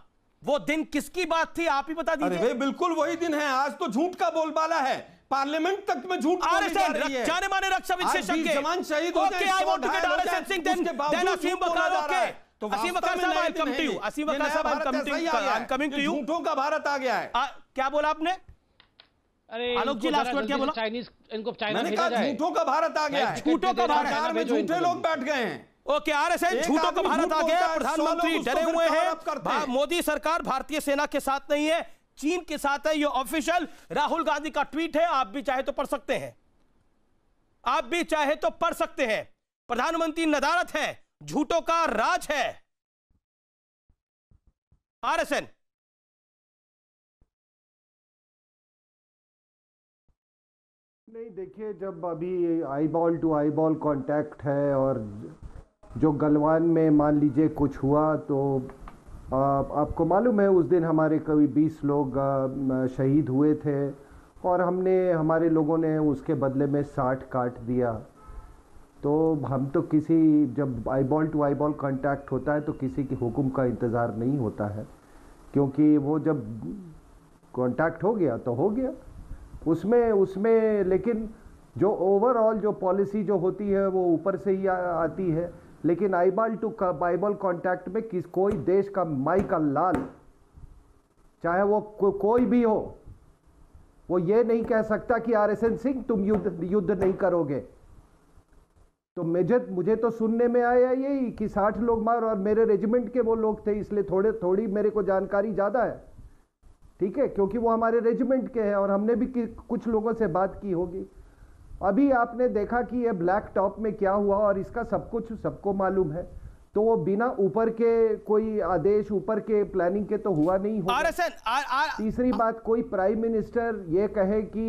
वो दिन किसकी बात थी, आप ही बता दीजिए। अरे भाई बिल्कुल वही दिन है। आज तो झूठ का बोलबाला है, पार्लियामेंट तक में झूठ बोली जा रही है। जाने माने रक्षा विशेषज्ञ जवान शहीद हो गए, I want to get RSN Singh then Asim Bakar. Okay असीम बकार साहब, आई come to you. Asim Bakar साहब, I am coming to you. झूठों का भारत आ गया है। क्या बोला आपने? अरे आलोक जी लास्ट वर्ड क्या बोला? चाइनीज, इनको चाइना मैंने कहा झूठों का भारत आ गया है। झूठों का भारत में झूठे लोग बैठ गए हैं। ओके आरएसएन झूठों का भारत आ गया। प्रधानमंत्री डरे हुए हैं। मोदी सरकार भारतीय सेना के साथ नहीं है, चीन के साथ है। ये ऑफिशियल राहुल गांधी का ट्वीट है, आप भी चाहे तो पढ़ सकते हैं, आप भी चाहे तो पढ़ सकते हैं। प्रधानमंत्री नदारत है झूठों का राज है। आरएसएन नहीं, देखिए, जब अभी eyeball to eyeball contact है और जो गलवान में मान लीजिए कुछ हुआ तो आपको मालूम है उस दिन हमारे करीब 20 लोग शहीद हुए थे और हमारे लोगों ने उसके बदले में 60 काट दिया। तो हम तो जब eyeball to eyeball contact होता है तो किसी के हुक्म का इंतज़ार नहीं होता है, क्योंकि वो जब कांटेक्ट हो गया तो हो गया। उसमें लेकिन जो ओवरऑल जो पॉलिसी जो होती है वो ऊपर से ही आती है, लेकिन eyeball to eyeball contact में कोई देश का माई का लाल, चाहे वो कोई भी हो, वो ये नहीं कह सकता कि आरएसएन सिंह तुम युद्ध नहीं करोगे। तो मुझे तो सुनने में आया यही कि 60 लोग मार, और मेरे रेजिमेंट के वो लोग थे, इसलिए थोड़ी मेरे को जानकारी ज़्यादा है, ठीक है, क्योंकि वो हमारे रेजिमेंट के हैं और हमने भी कुछ लोगों से बात की होगी। अभी आपने देखा कि ये ब्लैक टॉप में क्या हुआ और इसका सब कुछ सबको मालूम है, तो वो बिना ऊपर के कोई आदेश, ऊपर के प्लानिंग के तो हुआ नहीं होगा। तीसरी बात, कोई प्राइम मिनिस्टर ये कहे कि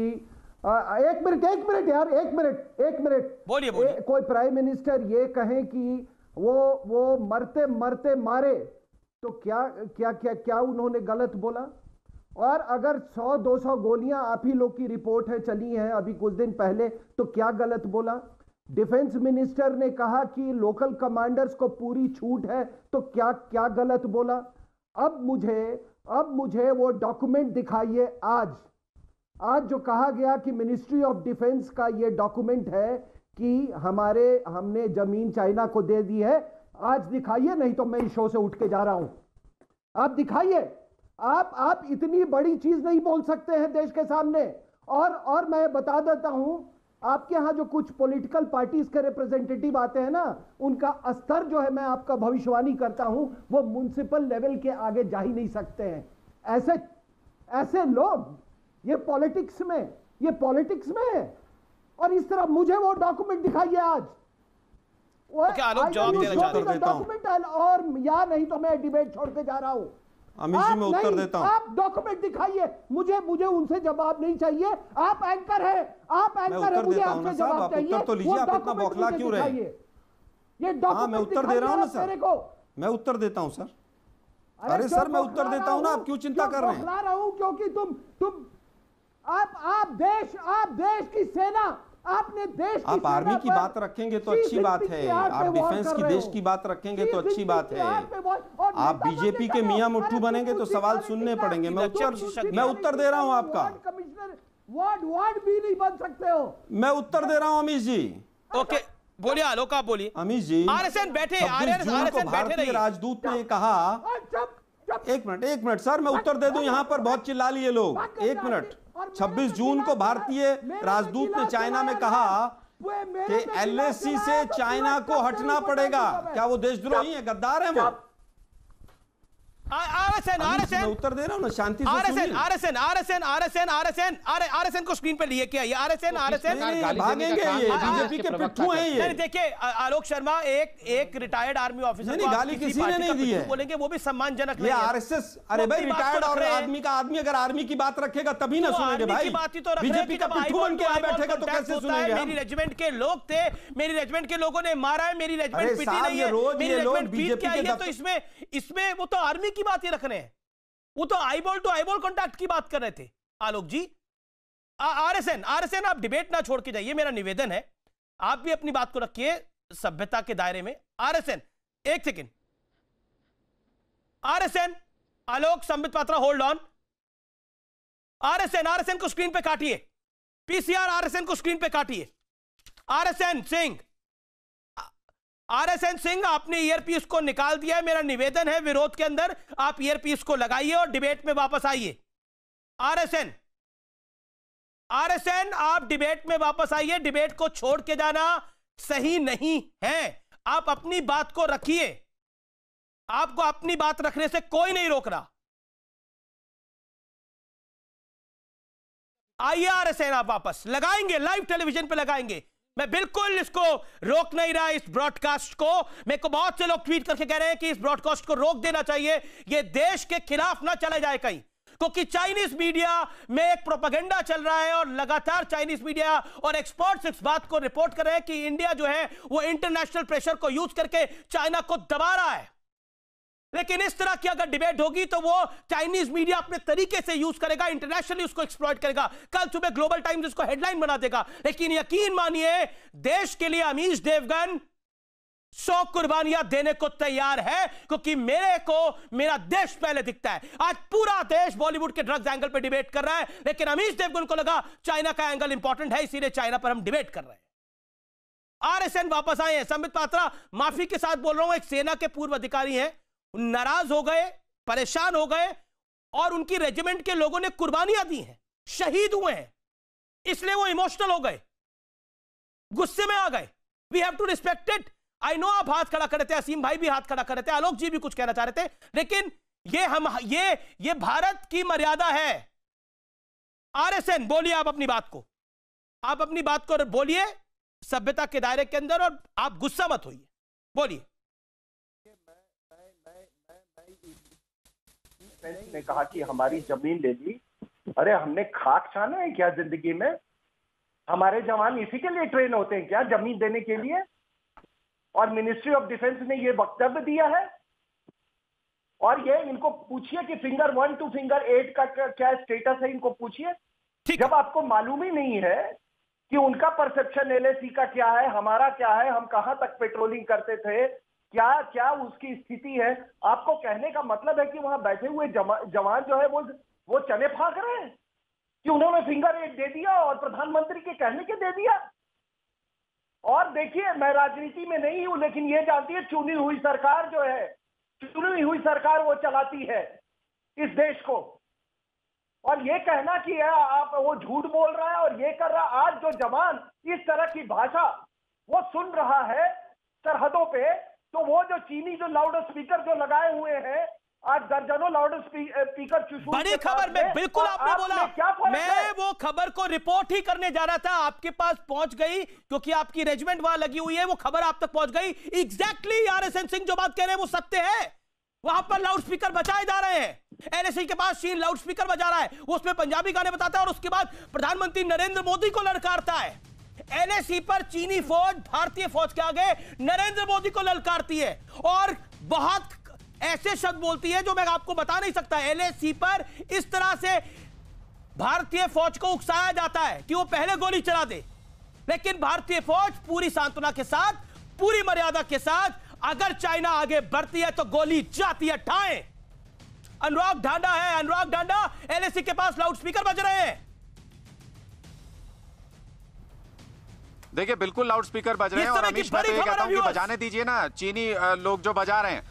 एक मिनट यार, एक मिनट बोलिए। कोई प्राइम मिनिस्टर ये कहे कि वो मरते मरते मारे, तो क्या उन्होंने गलत बोला? और अगर 100-200 गोलियां आप ही लोग की रिपोर्ट है चली हैं अभी कुछ दिन पहले, तो क्या गलत बोला? डिफेंस मिनिस्टर ने कहा कि लोकल कमांडर्स को पूरी छूट है, तो क्या गलत बोला? अब मुझे वो डॉक्यूमेंट दिखाइए। आज जो कहा गया कि मिनिस्ट्री ऑफ डिफेंस का ये डॉक्यूमेंट है कि हमने जमीन चाइना को दे दी है, आज दिखाइए, नहीं तो मैं इस शो से उठ के जा रहा हूं। आप दिखाइए। आप इतनी बड़ी चीज नहीं बोल सकते हैं देश के सामने। और मैं बता देता हूं, आपके यहां जो कुछ पॉलिटिकल पार्टीज के रिप्रेजेंटेटिव आते हैं ना, उनका स्तर जो है, मैं आपका भविष्यवाणी करता हूं, वो म्युनिसिपल लेवल के आगे जा ही नहीं सकते हैं। ऐसे लोग ये पॉलिटिक्स में है। और इस तरह मुझे वो डॉक्यूमेंट दिखाइए आज। डॉक्यूमेंट और या नहीं तो मैं डिबेट छोड़ के जा रहा हूं। अमित जी, मैं उत्तर देता हूं। आप डॉक्यूमेंट दिखाइए, मुझे उनसे जवाब नहीं चाहिए। आप एंकर है, मुझे आपसे जवाब चाहिए। उत्तर तो लीजिए, आप इतना बौखला क्यों रहे? ये डॉक्यूमेंट मैं उत्तर दे रहा हूं ना सर, मैं उत्तर देता हूं सर। अरे सर, मैं उत्तर देता हूं ना, आप क्यों चिंता कर रहे हैं? बौखला रहा हूं क्योंकि तुम आप देश की सेना, आपने देश की आप आर्मी की बात रखेंगे तो अच्छी बात है, आप डिफेंस की देश की बात रखेंगे तो अच्छी बात है। आप बीजेपी के मियां मुट्ठू बनेंगे तो सवाल सुनने पड़ेंगे। मैं उत्तर दे रहा हूं आपका। कमिश्नर वार्ड भी नहीं बन सकते हो। मैं उत्तर दे रहा हूं अमित जी। ओके, बोलिए आलोक, आप बोलिए। अमित जी, आरएसएन बैठे, भारतीय राजदूत ने कहा, एक मिनट सर, मैं उत्तर दे दूं, यहां पर बहुत चिल्ला लिए लोग। 1 मिनट। 26 जून को भारतीय राजदूत ने चाइना में कहा कि एलएसी से चाइना को हटना पड़ेगा। क्या वो देशद्रोही है, गद्दार है वो? आरएसएन उत्तर दे रहा हूं ना, शांति से। आरएसएन को स्क्रीन पे लिए क्या? ये आरएसएन भागेंगे, ये बीजेपी के पिट्ठू हैं ये। देखिए आलोक शर्मा एक रिटायर्ड आर्मी ऑफिसर को गाली किसी ने नहीं दी है, बोलेंगे वो भी सम्मानजनक ये आरएसएस। अरे भाई, रिटायर्ड और आदमी अगर आर्मी की बात रखेगा तभी ना सुनेंगे भाई। बीजेपी का पिट्ठू बन के यहाँ बैठेगा तो कैसे सुनेंगे? मेरी रेजिमेंट के लोग थे, मेरी रेजिमेंट के लोगों ने मारा है, मेरी रेजिमेंट पिटी नहीं है, मेरी रेजिमेंट पीट के आई है। तो इसमें वो तो आर्मी की बात ही रख रहे हैं, वो तो eyeball to eyeball contact की बात कर रहे थे आलोक जी। आरएसएन आप डिबेट ना छोड़ के जाइए, मेरा निवेदन है, आप भी अपनी बात को रखिए सभ्यता के दायरे में। आरएसएन, एक second. RSN, Alok, Sambit Patra, hold on. RSN को स्क्रीन पे काटिए। पीसीआर आरएसएन को स्क्रीन पे काटिए। आरएसएन सिंह, आपने ईयरपीस को निकाल दिया है। मेरा निवेदन है, विरोध के अंदर आप ईयरपीस को लगाइए और डिबेट में वापस आइए। आरएसएन, आप डिबेट में वापस आइए। डिबेट को छोड़ के जाना सही नहीं है। आप अपनी बात को रखिए, आपको अपनी बात रखने से कोई नहीं रोक रहा। आइए आरएसएन, आप वापस लगाएंगे, लाइव टेलीविजन पे लगाएंगे। मैं बिल्कुल इसको रोक नहीं रहा, इस ब्रॉडकास्ट को। मेरे को बहुत से लोग ट्वीट करके कह रहे हैं कि इस ब्रॉडकास्ट को रोक देना चाहिए, ये देश के खिलाफ ना चला जाए कहीं, क्योंकि चाइनीज मीडिया में एक प्रोपेगेंडा चल रहा है और लगातार चाइनीज मीडिया और एक्सपर्ट्स इस बात को रिपोर्ट कर रहे हैं कि इंडिया जो है वो इंटरनेशनल प्रेशर को यूज करके चाइना को दबा रहा है। लेकिन इस तरह की अगर डिबेट होगी तो वो चाइनीज मीडिया अपने तरीके से यूज करेगा, इंटरनेशनली उसको एक्सप्लॉइट करेगा। कल सुबह ग्लोबल टाइम्स इसको हेडलाइन बना देगा। लेकिन यकीन मानिए, देश के लिए अमीश देवगन 100 कुर्बानियां देने को तैयार है, क्योंकि मेरे को मेरा देश पहले दिखता है। आज पूरा देश बॉलीवुड के ड्रग्स एंगल पे डिबेट कर रहा है, लेकिन अमीश देवगन को लगा चाइना का एंगल इंपॉर्टेंट है, इसीलिए चाइना पर हम डिबेट कर रहे हैं। आरएसएन वापस आए हैं। संबित पात्रा, माफी के साथ बोल रहा हूं, एक सेना के पूर्व अधिकारी हैं, नाराज हो गए, परेशान हो गए और उनकी रेजिमेंट के लोगों ने कुर्बानियां दी हैं, शहीद हुए हैं, इसलिए वो इमोशनल हो गए, गुस्से में आ गए। We have to respect it. I know आप हाथ खड़ा कर रहे थे, असीम भाई भी हाथ खड़ा कर रहे थे, आलोक जी भी कुछ कहना चाह रहे थे, लेकिन ये भारत की मर्यादा है। आरएसएन, बोलिए आप अपनी बात को, आप अपनी बात को बोलिए सभ्यता के दायरे के अंदर, और आप गुस्सा मत होइए, बोलिए। ने कहा कि हमारी जमीन ले ली। अरे हमने खाक छाना है क्या जिंदगी में? हमारे जवान इसी के लिए ट्रेन होते हैं क्या, जमीन देने के लिए? और मिनिस्ट्री ऑफ डिफेंस ने ये वक्तव्य दिया है। और ये इनको पूछिए कि फिंगर 1 to फिंगर 8 का क्या स्टेटस है, इनको पूछिए। जब आपको मालूम ही नहीं है कि उनका परसेप्शन एलएसी का क्या है, हमारा क्या है, हम कहां तक पेट्रोलिंग करते थे, क्या क्या उसकी स्थिति है। आपको कहने का मतलब है कि वहां बैठे हुए जवान जो है वो चने फाक रहे हैं कि उन्होंने फिंगर 8 दे दिया और प्रधानमंत्री के कहने के दे दिया। और देखिए, मैं राजनीति में नहीं हूं, लेकिन ये जानती है चुनी हुई सरकार जो है, चुनी हुई सरकार वो चलाती है इस देश को। और ये कहना कि आप वो झूठ बोल रहा है और ये कर रहा, आज जो जवान इस तरह की भाषा वो सुन रहा है सरहदों पे, तो वो जो चीनी जो लाउड स्पीकर जो लगाए हुए हैं, आज दर्जनों लाउड स्पीकर बड़ी खबर में बिल्कुल आपने बोला, मैं वो खबर को रिपोर्ट ही करने जा रहा था, आपके पास पहुंच गई क्योंकि आपकी रेजिमेंट वहां लगी हुई है, वो खबर आप तक पहुंच गई। एग्जैक्टली आरएसएन सिंह जो बात कह रहे हैं वो सत्य है। वहां पर लाउड स्पीकर बजाए जा रहे हैं, एलएसी के पास चीन लाउड स्पीकर बजा रहा है, उसमें पंजाबी गाने बताता है और उसके बाद प्रधानमंत्री नरेंद्र मोदी को ललकारता है। एलएसी पर चीनी फौज भारतीय फौज के आगे नरेंद्र मोदी को ललकारती है और बहुत ऐसे शब्द बोलती है जो मैं आपको बता नहीं सकता। एलएसी पर इस तरह से भारतीय फौज को उकसाया जाता है कि वो पहले गोली चला दे, लेकिन भारतीय फौज पूरी सांत्वना के साथ, पूरी मर्यादा के साथ, अगर चाइना आगे बढ़ती है तो गोली जाती है ठाए। अनुराग ढांडा है, अनुराग ढांडा, एलएसी के पास लाउड स्पीकर बज रहे हैं। देखिए बिल्कुल लाउड स्पीकर बज रहे हैं और अमीश मैं तो ये कहता हूं कि बजाने दीजिए ना, चीनी लोग जो बजा रहे हैं,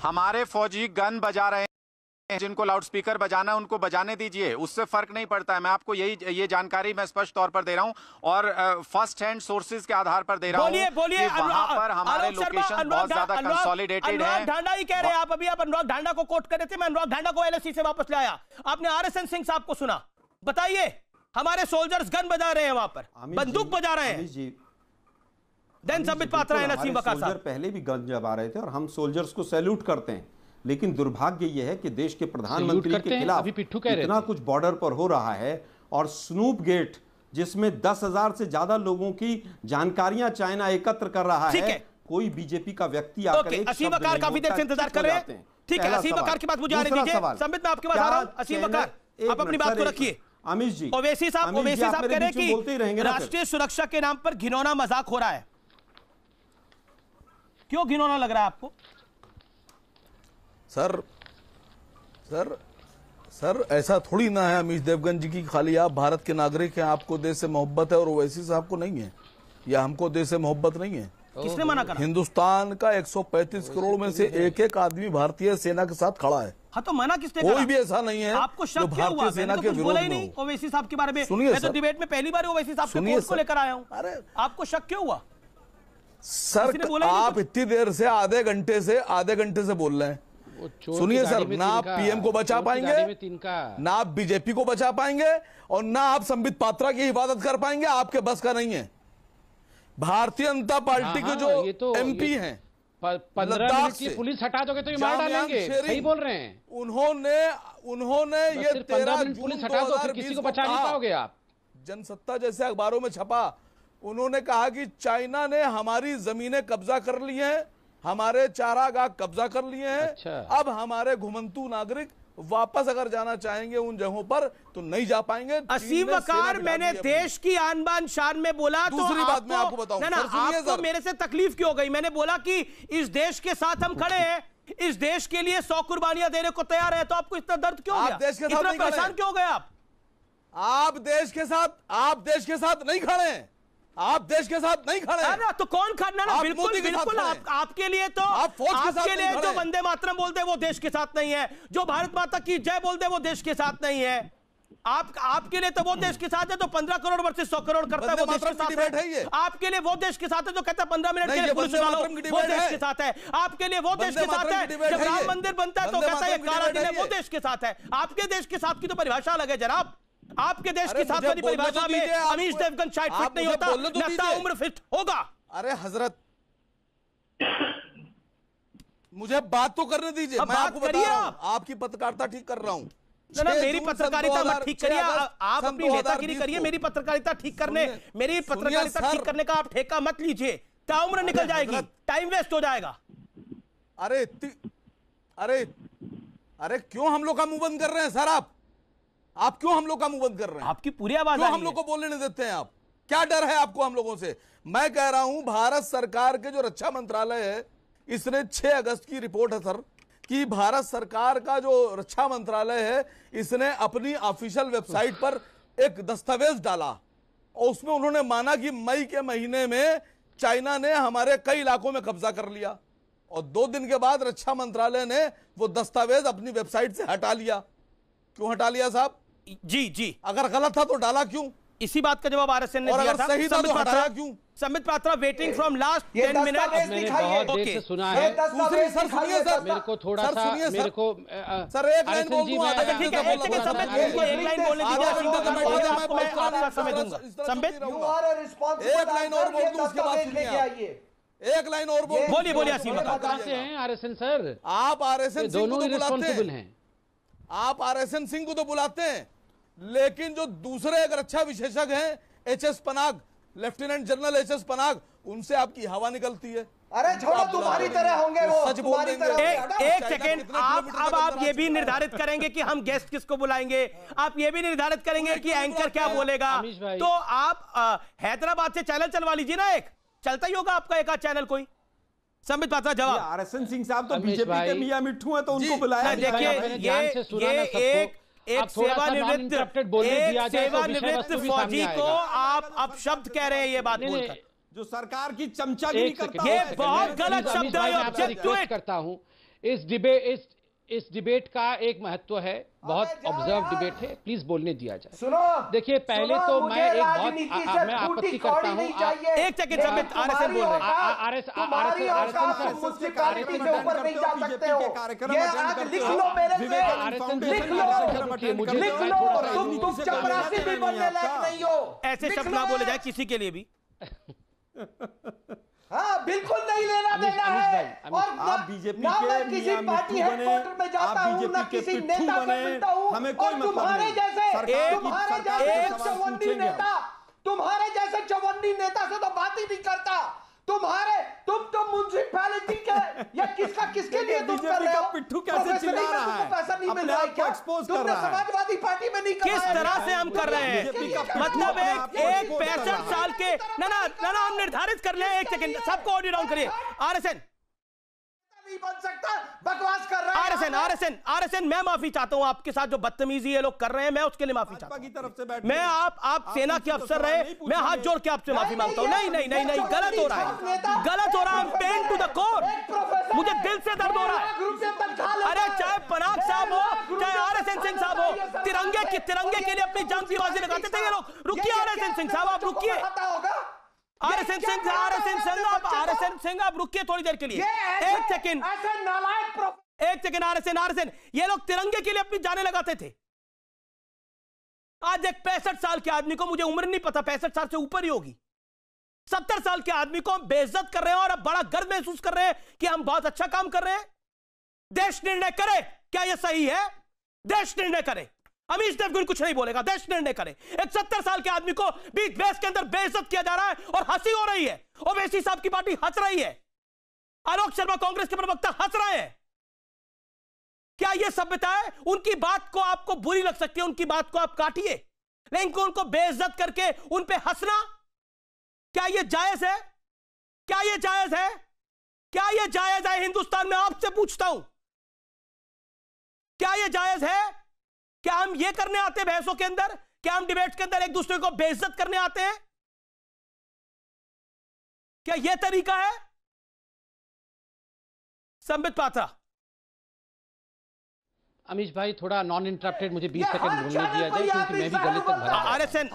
हमारे फौजी गन बजा रहे हैं, जिनको लाउड स्पीकर बजाना है उनको बजाने दीजिए, उससे फर्क नहीं पड़ता है। मैं आपको ये जानकारी मैं स्पष्ट तौर पर दे रहा हूं और फर्स्ट हैंड सोर्सेज के आधार पर दे रहा हूं कि वहां पर हमारे लोकेशन बहुत ज्यादा कंसोलिडेटेड है। ढांडा ही कह रहे हैं आप, अभी आप अनुराग ढांडा को कोट कर रहे थे, मैं अनुराग ढांडा को एलएसी से वापस लाया। आपने आरएसएन सिंह साहब को सुना, बताइए हमारे सोल्जर्स गन बजा रहे हैं, वहां पर बंदूक बजा रहे हैं। देन संबित पात्रा है, नसीम वकार साहब, पहले भी गन जमा रहे थे और हम सोल्जर्स को सैल्यूट करते हैं, लेकिन दुर्भाग्य यह है कि देश के प्रधानमंत्री के खिलाफ इतना कुछ बॉर्डर पर हो रहा है और स्नूप गेट जिसमें 10,000 से ज्यादा लोगों की जानकारियां चाइना एकत्र कर रहा है, कोई बीजेपी का व्यक्ति आकर एक असीम वकार काफी देर से इंतजार कर रहे हैं। ठीक है, असीम वकार की बात मुझे आने दीजिए। संबित मैं आपके पास आ रहा हूं। असीम वकार आप अपनी बात को रखिए। अमीश जी, ओवैसी साहब कह रहे हैं कि राष्ट्रीय सुरक्षा के नाम पर घिनौना मजाक हो रहा है। क्यों घिनौना लग रहा है आपको? सर ऐसा थोड़ी ना है अमीश देवगन जी की खाली आप भारत के नागरिक हैं, आपको देश से मोहब्बत है और ओवैसी साहब को नहीं है, या हमको देश से मोहब्बत नहीं है। किसने मना करा? हिंदुस्तान का 135 करोड़ में से एक एक आदमी भारतीय सेना के साथ खड़ा है। हाँ तो मना किसने कोई भी ऐसा नहीं है आपको शक क्यों हुआ? सेना के विरोध बोला ही नहीं ओवैसी साहब के बारे में। मैं तो डिबेट में पहली बार ओवैसी साहब के कोट को लेकर आया हूँ। अरे आपको शक क्यों हुआ? सर आप इतनी देर से आधे घंटे से बोल रहे हैं। सुनिए सर, ना आप पीएम को बचा पाएंगे, ना आप बीजेपी को बचा पाएंगे और ना आप संबित पात्रा की हिफाजत कर पाएंगे, आपके बस का नहीं है। भारतीय जनता पार्टी के जो एमपी हैं 15 मिनट की पुलिस हटा दोगे तो ये मार डालेंगे, सही बोल रहे हैं। उन्होंने ये 13 जून पुलिस हटा दो, फिर किसी को बचा नहीं पाओगे आप। जनसत्ता जैसे अखबारों में छपा, उन्होंने कहा कि चाइना ने हमारी जमीनें कब्जा कर ली हैं, हमारे चारागाह कब्जा कर लिए हैं। अच्छा। अब हमारे घुमंतू नागरिक वापस अगर जाना चाहेंगे उन जगहों पर तो नहीं जा पाएंगे। असीम वकार, मैंने देश की आन बान शान में बोला, दूसरी बात मैं आपको बताऊं, ना आपको मेरे से तकलीफ क्यों हो गई? मैंने बोला कि इस देश के साथ हम खड़े हैं, इस देश के लिए 100 कुर्बानियां देने को तैयार है, तो आपको इतना दर्द क्यों हो गया? देश के साथ इतना परेशान क्यों हो गए आप देश के साथ नहीं खड़े हैं, आप देश के साथ नहीं खड़े हैं। तो कौन खड़ना? ना बिल्कुल बिल्कुल, आपके लिए तो आपके लिए जो वंदे मातरम बोलते हैं वो देश के साथ नहीं है, जो भारत माता की जय बोलते हैं वो देश के साथ नहीं है। आपके लिए तो वो देश के साथ है तो 15 करोड़ वर्सेस 100 करोड़ करता है, वो देश के साथ है। आपके लिए वो देश के साथ है जो कहता है 15 मिनट के लिए पुलिस चला लो, वो देश के साथ है। आपके लिए वो देश के साथ है जब राम मंदिर बनता है तो कहता है ये काला दिन है, वो देश के साथ है। आपके देश के साथ की तो परिभाषा अलग है जनाब। आपके देश की साथ वाली परिभाषा में अमीश देवगन शायद फिट नहीं होता, लगता उम्र फिट होगा। अरे हजरत, मुझे बात तो करने दीजिए, मैं आपको बता रहा हूं, आपकी पत्रकारिता ठीक कर रहा हूं। ना मेरी पत्रकारिता मत ठीक करिए, आप अपनी नेतागिरी करिए, मेरी पत्रकारिता ठीक करने का आप ठेका मत लीजिए। ताउम्र निकल जाएगी, टाइम वेस्ट हो जाएगा। अरे क्यों हम लोग का मुंह बंद कर रहे हैं सर? आप क्यों हम लोग का मुंह बंद कर रहे हैं? आपकी पूरी आवाज हम लोग को बोलने नहीं देते हैं आप? क्या डर है आपको हम लोगों से? मैं कह रहा हूं भारत सरकार के जो रक्षा मंत्रालय है, इसने 6 अगस्त की रिपोर्ट है सर कि भारत सरकार का जो रक्षा मंत्रालय है इसने अपनी ऑफिशियल वेबसाइट पर एक दस्तावेज डाला और उसमें उन्होंने माना कि मई के महीने में चाइना ने हमारे कई इलाकों में कब्जा कर लिया और 2 दिन के बाद रक्षा मंत्रालय ने वो दस्तावेज अपनी वेबसाइट से हटा लिया। क्यों हटा लिया साहब? जी अगर गलत था तो डाला क्यों? इसी बात का जवाब आरएसएन ने दिया था। सही था तो हटाया क्यों? Sambit Patra waiting from last 10 minute. मैंने बहुत देर से सुना है। सर सुनिए सर, मेरे को थोड़ा सा मेरे को सर एक लाइन बोल दूं, ठीक है एक लाइन बोलने दीजिए, मैं आपका समय दूंगा। संबित एक लाइन और बोल दूं, उसके बाद सुनिए। एक लाइन और बोलिए असीम वकार। कहां से हैं आरएसएन सर? आप आरएसएन सिंह को तो बुलाते हैं, आप आरएसएन सिंह को तो बुलाते हैं, लेकिन जो दूसरे एक रक्षा विशेषज्ञ हैं HS Panag, lieutenant general HS Panag, उनसे आपकी हवा निकलती है। अरे छोड़ो, तुम्हारी तरह होंगे वो, सच बोल देंगे। एक सेकेंड, आप ये भी निर्धारित करेंगे कि हम गेस्ट किसको बुलाएंगे, आप ये भी निर्धारित करेंगे कि एंकर क्या बोलेगा। तो आप हैदराबाद से चैनल चलवा लीजिए ना, एक चलता ही होगा आपका एक चैनल कोई। संबित पात्रा जवाब। आरएसएन सिंह साहब तो बीजेपी के मियां मिट्ठू है तो उनको बुलाया। देखिए ये एक सेवानिवृत्त फौजी को आप अब शब्द कह रहे हैं, ये बात बोलकर जो सरकार की चमचागिरी करता है, ये बहुत गलत शब्द है। ऑब्जेक्ट टू इट करता हूं। इस डिबेट का एक महत्व है, बहुत ऑब्जर्व डिबेट है, प्लीज बोलने दिया जाए। सुनो, देखिए पहले तो मैं एक बहुत मैं आपत्ति करता हूं। एक सेकंड, संबित आरएसएन बोल रहे हैं। ऐसे शब्द ना बोले जाए किसी के लिए भी। हाँ बिल्कुल नहीं लेना देना है। और आप बीजेपी ना मैं के किसी पार्टी हेडक्वार्टर में जाता हूँ, ना किसी नेता से मिलता हूँ, हमें कोई मतलब तुम्हारे जैसे चवन्नी नेता, तुम्हारे जैसे चवन्नी नेता से तो बात ही नहीं करता। तुम तो म्युनिसिपैलिटी के या किसके लिए तुम कर रहे हो? पिट्ठू कैसे चिल्ला रहा है? पैसा नहीं मिल रहा है क्या? तुमने समाजवादी पार्टी में नहीं कमाया? किस तरह से हम कर रहे हैं? मतलब एक 65 साल के ना हम निर्धारित कर ले। एक सेकंड, सबको ऑडियो डाउन करिए। आरएसएन नहीं बन सकता, बकवास कर रहा है। आरएसएन मैं माफी चाहता हूं आपके साथ जो बदतमीजी ये लोग कर रहे हैं, मैं उसके लिए माफी चाहता हूं। मैं आप सेना के अफसर रहे, मैं हाथ जोड़ के आपसे माफी मांगता हूं। नहीं, गलत हो रहा है, पेन टू द कोर, मुझे दिल से दर्द हो रहा है। अरे चाहे पनाग साहब हो, चाहे आरएसएन सिंह साहब हो, तिरंगे के लिए अपनी जान की बाजी लगाते थे ये लोग। रुकिए आरएसएन सिंह साहब, आप रुकिए। आरएसएन सिंह आप रुकिए थोड़ी देर के लिए। एक सेकंड आरएसएन, ये लोग तिरंगे के लिए अपनी जानें लगाते थे। आज एक 65 साल के आदमी को, मुझे उम्र नहीं पता, 65 साल से ऊपर ही होगी, 70 साल के आदमी को हम बेइज्जत कर रहे हैं और अब बड़ा गर्व महसूस कर रहे हैं कि हम बहुत अच्छा काम कर रहे हैं। देश निर्णय करे क्या यह सही है? देश निर्णय करे, अमीश देवगन कुछ नहीं बोलेगा, देश निर्णय करे। एक 70 साल के आदमी को भी देश के अंदर बेइज्जत किया जा रहा है और हंसी हो रही है। ओवैसी साहब की पार्टी हंस रही है, आलोक शर्मा कांग्रेस के प्रवक्ता हंस रहे हैं। क्या यह सभ्यता है? उनकी बात को आपको बुरी लग सकती है, उनकी बात को आप काटिए, लेकिन उनको बेइज्जत करके उन पे हंसना, क्या यह जायज है? क्या यह जायज है? क्या यह जायज है? हिंदुस्तान में आपसे पूछता हूं, क्या यह जायज है? क्या हम ये करने आते हैं बहसों के अंदर? क्या हम डिबेट के अंदर एक दूसरे को बेइज्जत करने आते हैं? क्या यह तरीका है? संबित पात्रा। अमीश भाई थोड़ा नॉन इंटरप्टेड मुझे 20 सेकंड बोलने दिया जाए, क्योंकि मैं भी गले तक भरा। आरएसएन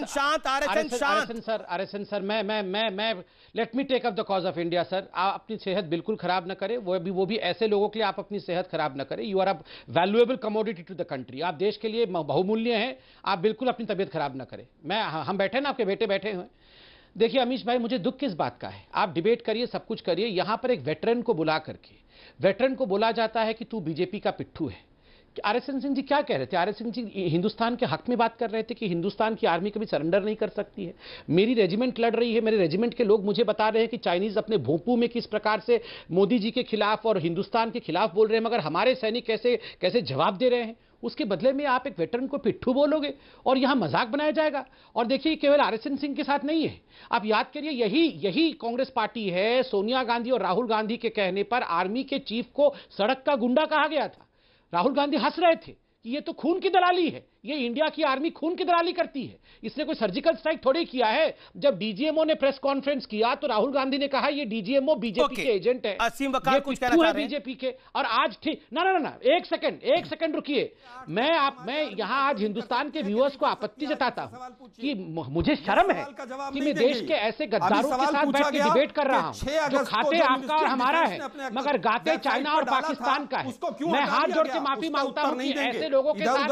शांत, आरएसएन सर, मैं let me take up the cause of India sir. आप अपनी सेहत बिल्कुल खराब ना करें, वो भी ऐसे लोगों के लिए आप अपनी सेहत खराब ना करें। You are a valuable commodity to the country, आप देश के लिए बहुमूल्य हैं, आप बिल्कुल अपनी तबीयत खराब ना करें। हम बैठे ना, आपके बेटे बैठे हुए। देखिए अमीश भाई, मुझे दुख किस बात का है, आप डिबेट करिए, सब कुछ करिए, यहां पर एक वेटरन को बुला करके वेटरन को बोला जाता है कि तू बीजेपी का पिट्ठू है। आरएसएन सिंह जी क्या कह रहे थे? आरएसएन सिंह हिंदुस्तान के हक में बात कर रहे थे कि हिंदुस्तान की आर्मी कभी सरेंडर नहीं कर सकती है। मेरी रेजिमेंट लड़ रही है, मेरे रेजिमेंट के लोग मुझे बता रहे हैं कि चाइनीज अपने भोंपू में किस प्रकार से मोदी जी के खिलाफ और हिंदुस्तान के खिलाफ बोल रहे हैं, मगर हमारे सैनिक कैसे कैसे जवाब दे रहे हैं। उसके बदले में आप एक वेटरन को पिट्ठू बोलोगे और यहां मजाक बनाया जाएगा। और देखिए केवल आरएसएन सिंह के साथ नहीं है, आप याद करिए यही कांग्रेस पार्टी है, सोनिया गांधी और राहुल गांधी के कहने पर आर्मी के चीफ को सड़क का गुंडा कहा गया था। राहुल गांधी हंस रहे थे कि ये तो खून की दलाली है, ये इंडिया की आर्मी खून की दलाली करती है। इसने कोई सर्जिकल स्ट्राइक थोड़ी किया है। जब डीजीएमओ ने प्रेस कॉन्फ्रेंस किया तो राहुल गांधी ने कहा ये डीजीएमओ बीजेपी के एजेंट है, असीम वकार कुछ कहना चाह रहे हैं बीजेपी के। और आज ठीक ना एक सेकंड रुकिए। मैं यहां आज हिंदुस्तान के व्यूअर्स को आपत्ति जताता हूं कि मुझे शर्म है कि मैं देश के ऐसे गद्दारों के साथ बैठ के डिबेट कर रहा हूं जो खाते आपका और हमारा है मगर गाते चाइना और पाकिस्तान का है। मैं हाथ जोड़ के माफी मांगता हूं कि ऐसे लोगों के साथ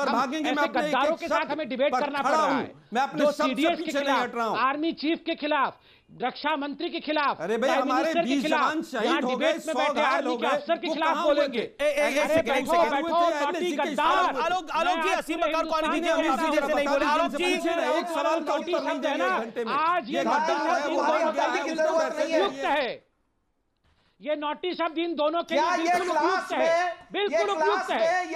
गद्दारों के साथ हमें डिबेट करना पड़ रहा है। मैं अपने जो शब्द से पीछे नहीं हट रहा हूं। आर्मी चीफ के खिलाफ, रक्षा मंत्री के खिलाफ, अरे भाई हमारे 20 जवान शहीद हो गए, 100 घायल हो गए, अफसर के खिलाफ बोलेंगे। आलोक जी, असीम वकार को आने दीजिए, अमीश जी जैसे नहीं बोले। आलोक जी, एक सवाल का उत्तर नहीं देंगे एक घंटे में। आज ये उपयुक्त है, ये नोटिस शब्द इन दोनों के लिए बिल्कुल उपयुक्त है, बिल्कुल उपयुक्त है।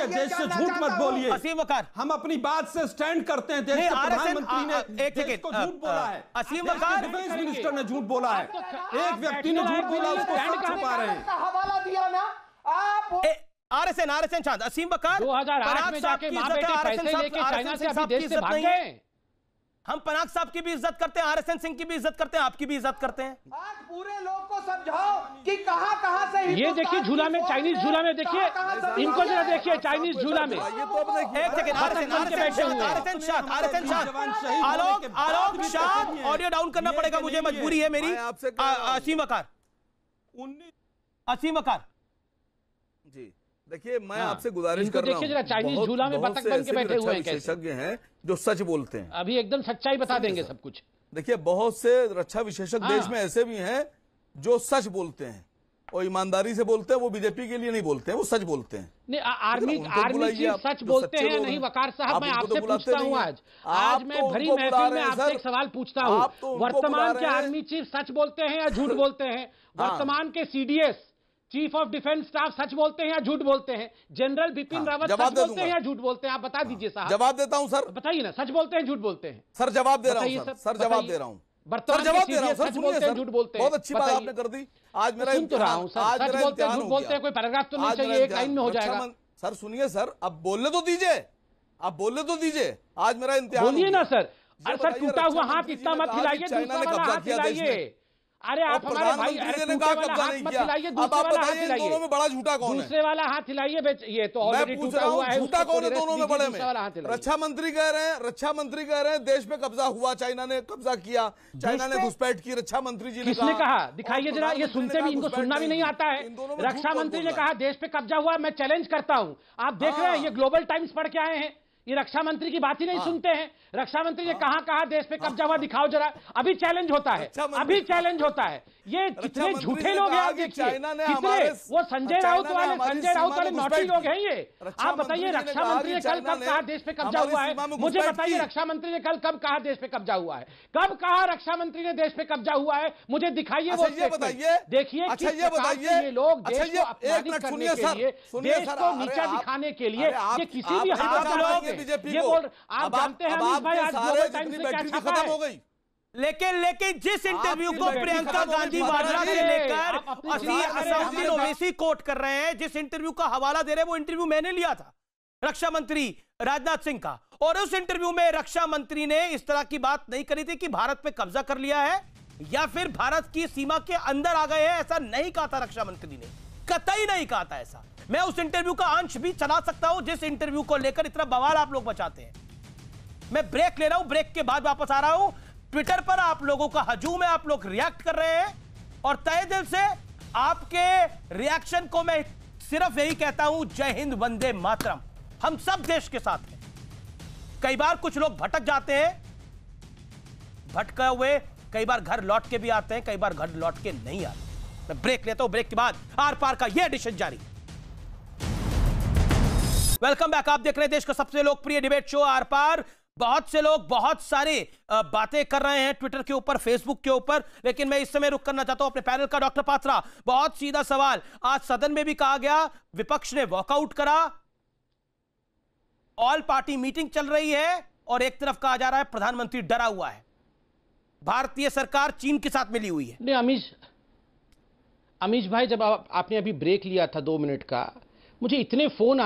देश से झूठ मत बोलिए। असीम वकार, हम अपनी बात से स्टैंड करते हैं। देश के प्रधानमंत्री ने देश को झूठ बोला है, असीम वकार डिफेंस मिनिस्टर ने झूठ बोला है, एक व्यक्ति ने झूठ बोला, उसको सब छुपा रहे हैं। हवाला दिया ना आप। आरएसएन शांत। असीम वकार 2008 में जाके मां बेटे पैसे लेके चाइना से अभी देश से भाग गए। हम पनाग साहब की भी इज्जत करते हैं, आरएसएन सिंह की भी इज्जत करते हैं, आपकी भी इज्जत करते हैं। आज पूरे लोग को समझाओ कि कहां से ये देखिए झूला में, चाइनीज झूला में देखिए, इनको जरा देखिए चाइनीज झूला में। एक सेकंड, आरएसएन शाह, आलोक शाह, ऑडियो डाउन करना पड़ेगा, मुझे मजबूरी है मेरी। असीम वकार जी देखिए, मैं आपसे गुजारिश कर रहा हूं, चाइनीज झूला में बतख बन के बैठे हुए हैं, विशेषज्ञ हैं जो सच बोलते हैं। अभी एकदम सच्चाई बता देंगे सब कुछ। देखिए बहुत से रक्षा विशेषज्ञ देश में ऐसे भी हैं जो सच बोलते हैं और ईमानदारी से बोलते हैं। वो बीजेपी के लिए नहीं बोलते हैं, वो सच बोलते हैं। नहीं, आर्मी चीफ सच बोलते हैं या नहीं वकार साहब? मैं आपसे पूछता हूं, आज मैं भरी महफिल में आपसे एक सवाल पूछता हूं, वर्तमान के आर्मी चीफ सच बोलते हैं या झूठ बोलते हैं? वर्तमान के CDS chief of defence staff सच बोलते हैं या झूठ बोलते हैं? जनरल बिपिन रावत सच बोलते हैं या झूठ बोलते हैं? आप बता दीजिए साहब। जवाब देता हूं सर, बताइए ना, सच बोलते हैं झूठ बोलते हैं? सर जवाब दे रहा हूं, सर जवाब दे रहा हूं, सर जवाब दे रहा हूं, सर बोलते हैं झूठ बोलते हैं? बहुत अच्छी बात आपने कर दी। आज मेरा सुन तो रहा हूं सर, सच बोलते हैं झूठ बोलते हैं, कोई पैराग्राफ तो नहीं चाहिए, एक लाइन में हो जाएगा। सर सुनिए सर, अब बोलने तो दीजिए, आप बोलने तो दीजिए। आज मेरा इम्तिहान बोलिए ना सर। सर टूटा हुआ हाथ इतना मत हिलाइए, दूसरा वाला हाथ हिलाइए। अरे आप हमारे भाई, प्रधानमंत्री ने कहा कब्जा नहीं किया। अब आप बताइए इन दोनों में बड़ा झूठा कौन है? दूसरे वाला हाथ हिलाइए। ये तो ऑलरेडी टूटा हुआ है। झूठा कौन है दोनों में बड़े में? रक्षा मंत्री कह रहे हैं देश पे कब्जा हुआ, चाइना ने कब्जा किया, चाइना ने घुसपैठ की। रक्षा मंत्री जी ने किसने कहा? दिखाइए जरा। ये सुनते भी, इनको सुनना भी नहीं आता है। रक्षा मंत्री ने कहा देश पे कब्जा हुआ। मैं चैलेंज करता हूं, आप देख रहे हैं ये ग्लोबल टाइम्स पढ़ के आए हैं, ये रक्षा मंत्री की बात ही नहीं सुनते हैं। रक्षा मंत्री ने कहा देश पे कब्जा हुआ, दिखाओ जरा। अभी चैलेंज होता है, अभी चैलेंज होता है। ये कितने झूठे लोग हैं आप देखिए, कितने वो संजय राउत वाले नौटी लोग हैं ये। आप बताइए रक्षा मंत्री ने कल कब कहा देश पे कब्जा हुआ है? मुझे बताइए रक्षा मंत्री ने कल कब कहा देश पे कब्जा हुआ है? कब कहा रक्षा मंत्री ने देश पे कब्जा हुआ है? मुझे दिखाइए वो। बताइए, देखिए ये लोग देश को अपमानित करने के लिए, देश को नीचा दिखाने के लिए ये किसी भी हालत में ये बोल। आप जानते हैं अमित भाई आज ग्लोबल टाइम्स में क्या छापा है? लेकिन जिस इंटरव्यू को प्रियंका गांधी वाड्रा से लेकर असदुद्दीन ओवैसी कोट कर रहे हैं, जिस इंटरव्यू का हवाला दे रहे हैं, वो इंटरव्यू मैंने लिया था रक्षा मंत्री राजनाथ सिंह का। और उस इंटरव्यू में रक्षा मंत्री ने इस तरह की बात नहीं करी थी कि भारत पे कब्जा कर लिया है या फिर भारत की सीमा के अंदर आ गए हैं। ऐसा नहीं कहा था रक्षा मंत्री ने, कतई नहीं कहा था ऐसा। मैं उस इंटरव्यू का अंश भी चला सकता हूं जिस इंटरव्यू को लेकर इतना बवाल आप लोग मचाते हैं। मैं ब्रेक ले रहा हूं, ब्रेक के बाद वापस आ रहा हूं। ट्विटर पर आप लोगों का हजूम है, आप लोग रिएक्ट कर रहे हैं और तहे दिल से आपके रिएक्शन को मैं सिर्फ यही कहता हूं, जय हिंद वंदे मातरम। हम सब देश के साथ हैं। कई बार कुछ लोग भटक जाते हैं, भटके हुए कई बार घर लौट के भी आते हैं, कई बार घर लौट के नहीं आते। मैं ब्रेक लेता हूं, ब्रेक के बाद आर पार का यह एडिशन जारी। Welcome back. आप देख रहे हैं देश का सबसे लोकप्रिय डिबेट शो आर पार। बहुत से लोग बहुत सारे बातें कर रहे हैं ट्विटर के ऊपर, फेसबुक के ऊपर, लेकिन मैं इस समय रुक करना चाहता हूं अपने पैनल का। डॉक्टर पात्रा, बहुत सीधा सवाल। आज सदन में भी कहा गया, विपक्ष ने वॉकआउट करा, ऑल पार्टी मीटिंग चल रही है और एक तरफ कहा जा रहा है प्रधानमंत्री डरा हुआ है, भारतीय सरकार चीन के साथ मिली हुई है। नहीं अमीश भाई, जब आपने अभी ब्रेक लिया था 2 मिनट का, मुझे इतने फोन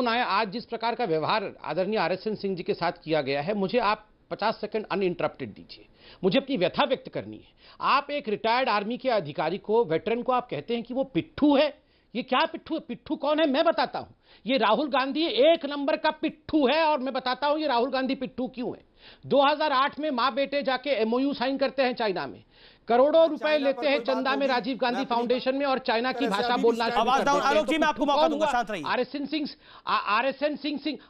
आए आज जिस प्रकार का व्यवहार आदरणीय RSN सिंह जी के साथ किया गया है। मुझे आप 50 सेकंड अनइंटरप्टेड दीजिए, मुझे अपनी व्यथा व्यक्त करनी है। आप एक रिटायर्ड आर्मी के अधिकारी को, वेटरन को आप कहते हैं कि वो पिट्ठू है। ये क्या पिट्ठू है? पिट्ठू कौन है मैं बताता हूं। ये राहुल गांधी 1 नंबर का पिट्ठू है और मैं बताता हूं ये राहुल गांधी पिट्ठू क्यों है। 2008 में मां बेटे जाके MOU साइन करते हैं चाइना में, करोड़ों रुपए लेते हैं चंदा में राजीव गांधी फाउंडेशन में और चाइना की भाषा बोलना शुरू कर देते हैं।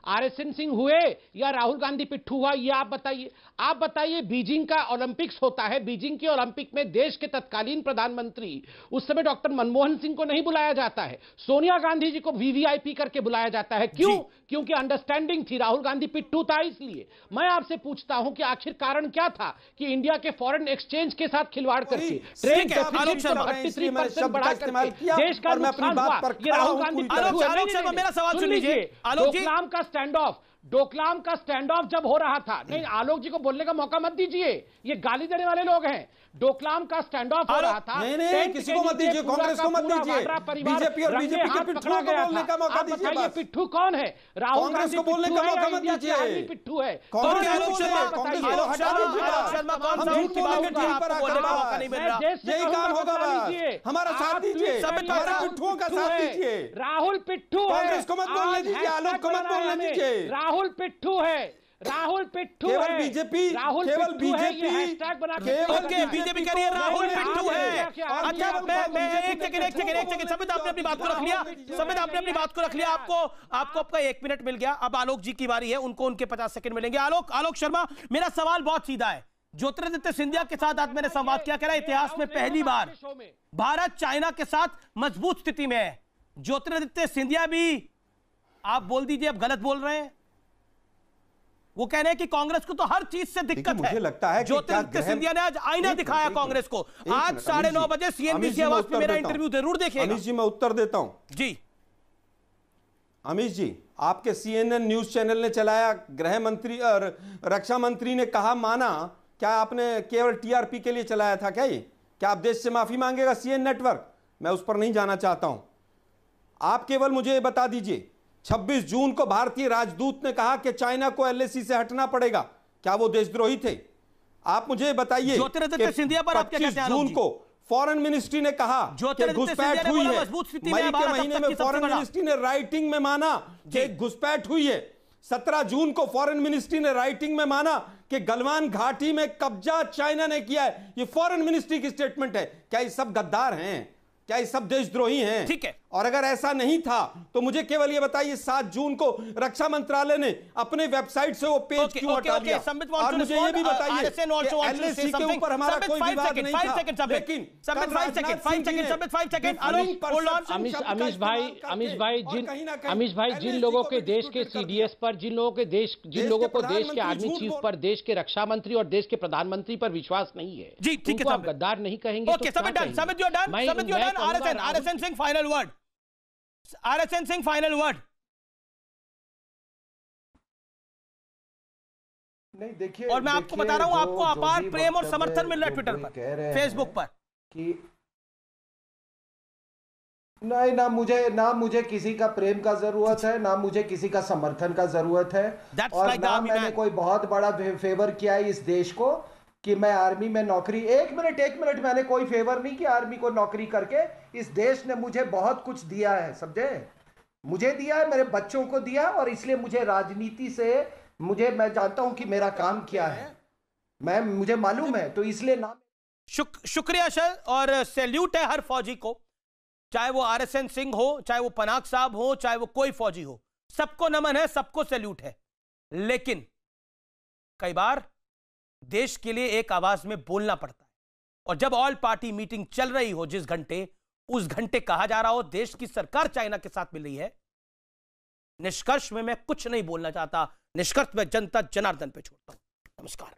RSN सिंह हुए या राहुल गांधी पिट्ठू हुआ, ये आप बताइए। आप बताइए, बीजिंग का ओलंपिक्स होता है, बीजिंग के ओलंपिक में देश के तत्कालीन प्रधानमंत्री उस समय डॉक्टर मनमोहन सिंह को नहीं बुलाया जाता है, सोनिया गांधी जी को VVIP करके बुलाया जाता है। क्यों? क्योंकि अंडरस्टैंडिंग थी, राहुल गांधी पिट्ठू था इसलिए। मैं आपसे पूछता हूं कि आखिर कारण क्या था कि इंडिया के फॉरेन एक्सचेंज के साथ खिलवाड़ करके ट्रेड डेफिसिट 33% बढ़ा करके देश का नुकसान हुआ। ये राहुल गांधी मेरा सवाल सुन लीजिए। डोकलाम का स्टैंड ऑफ जब हो रहा था, नहीं आलोक जी को बोलने का मौका मत दीजिए, ये गाली देने वाले लोग हैं। डोकलाम का स्टैंड ऑफ हो रहा था, नहीं किसी को मत दीजिए, कांग्रेस को मत दीजिए, बीजेपी और बीजेपी के पिट्ठू को बोलने का मौका दीजिए। पिट्ठू कौन है? राहुल गांधी को बोलने का मौका मत दीजिए। पिट्ठू है यही काम होगा, हमारा साथ दीजिए, हमारे पिट्ठुओं का साथ दीजिए। राहुल पिट्ठू है, कांग्रेस को मत बोलने दीजिए, आलोक को मत बोलने दीजिए। राहुल पिट्ठू है, राहुल पिट्ठू है, बीजेपी, राहुल केवल बीजेपी हैशटैग बना के बीजेपी करिए राहुल पिट्ठू है। अच्छा मैं एक सेकंड समित आपने अपनी बात को रख लिया, समित आपने अपनी बात को रख लिया, आपको आपका 1 मिनट मिल गया। अब आलोक जी की बारी है, उनको उनके 50 सेकंड मिलेंगे। आलोक शर्मा, मेरा सवाल बहुत सीधा है। ज्योतिरादित्य सिंधिया के साथ आज मैंने संवाद किया, कह रहा है इतिहास में पहली बार भारत चाइना के साथ मजबूत स्थिति में है। ज्योतिरादित्य सिंधिया भी, आप बोल दीजिए अब गलत बोल रहे हैं। वो कह रहे हैं कि कांग्रेस को तो हर चीज से दिक्कत है। मुझे लगता है ज्योतिरादित्य सिंधिया ने आज आईना दिखाया कांग्रेस को। आज 9:30 बजे CNBC आवाज पे मेरा इंटरव्यू जरूर देखिएगा। अमीश जी मैं उत्तर देता हूं जी। अमीश जी, आपके CNN न्यूज चैनल ने चलाया, गृह मंत्री और रक्षा मंत्री ने कहा माना, क्या आपने केवल TRP के लिए चलाया था क्या? ये क्या आप देश से माफी मांगेगा CN नेटवर्क? मैं उस पर नहीं जाना चाहता हूं। आप केवल मुझे बता दीजिए, 26 जून को भारतीय राजदूत ने कहा कि चाइना को LAC से हटना पड़ेगा, क्या वो देशद्रोही थे? आप मुझे बताइए, ज्योतिरादित्य सिंधिया पर आपके क्या 25 जून को फॉरेन मिनिस्ट्री ने कहा कि घुसपैठ हुई है। मई के महीने में फॉरेन मिनिस्ट्री ने राइटिंग में माना कि घुसपैठ हुई है। 17 जून को फॉरेन मिनिस्ट्री ने राइटिंग में माना कि गलवान घाटी में कब्जा चाइना ने किया है। ये फॉरेन मिनिस्ट्री की स्टेटमेंट है। क्या ये सब गद्दार हैं? क्या ये सब देशद्रोही हैं? ठीक है। और अगर ऐसा नहीं था तो मुझे केवल ये बताइए, 7 जून को रक्षा मंत्रालय ने अपने वेबसाइट से वो पेज क्यों हटा दिया? और मुझे ये भी बताइए कि एलएसी के ऊपर हमारा कोई विवाद नहीं था, लेकिन अमीश भाई, जिन लोगों के देश के सीडीएस पर, जिन लोगों को देश के आर्मी चीफ पर, देश के रक्षा मंत्री और देश के प्रधानमंत्री पर विश्वास नहीं है, जी ठीक है, आप गद्दार नहीं कहेंगे। RSN Singh final word. RSN Singh final word. नहीं देखिए, और मैं आपको बता रहा हूं, आपको अपार प्रेम और समर्थन मिल रहा है ट्विटर पर, फेसबुक पर कि नहीं, ना मुझे किसी का प्रेम का जरूरत है, ना मुझे किसी का समर्थन का जरूरत है, और ना मैंने कोई बहुत बड़ा फेवर किया है इस देश को कि मैं आर्मी में नौकरी। एक मिनट, मैंने कोई फेवर नहीं किया आर्मी को नौकरी करके। इस देश ने मुझे बहुत कुछ दिया है, समझे? मुझे दिया है, मेरे बच्चों को दिया, और इसलिए मुझे राजनीति से मैं जानता हूं कि मेरा काम क्या है, मुझे मालूम है, तो इसलिए ना। शुक्रिया सर, और सैल्यूट है हर फौजी को, चाहे वो RSN सिंह हो, चाहे वो पनाग साहब हो, चाहे वो कोई फौजी हो, सबको नमन है, सबको सैल्यूट है। लेकिन कई बार देश के लिए एक आवाज में बोलना पड़ता है, और जब ऑल पार्टी मीटिंग चल रही हो, जिस घंटे, उस घंटे कहा जा रहा हो देश की सरकार चाइना के साथ मिल रही है, निष्कर्ष में मैं कुछ नहीं बोलना चाहता, निष्कर्ष में जनता जनार्दन पे छोड़ता हूं। नमस्कार।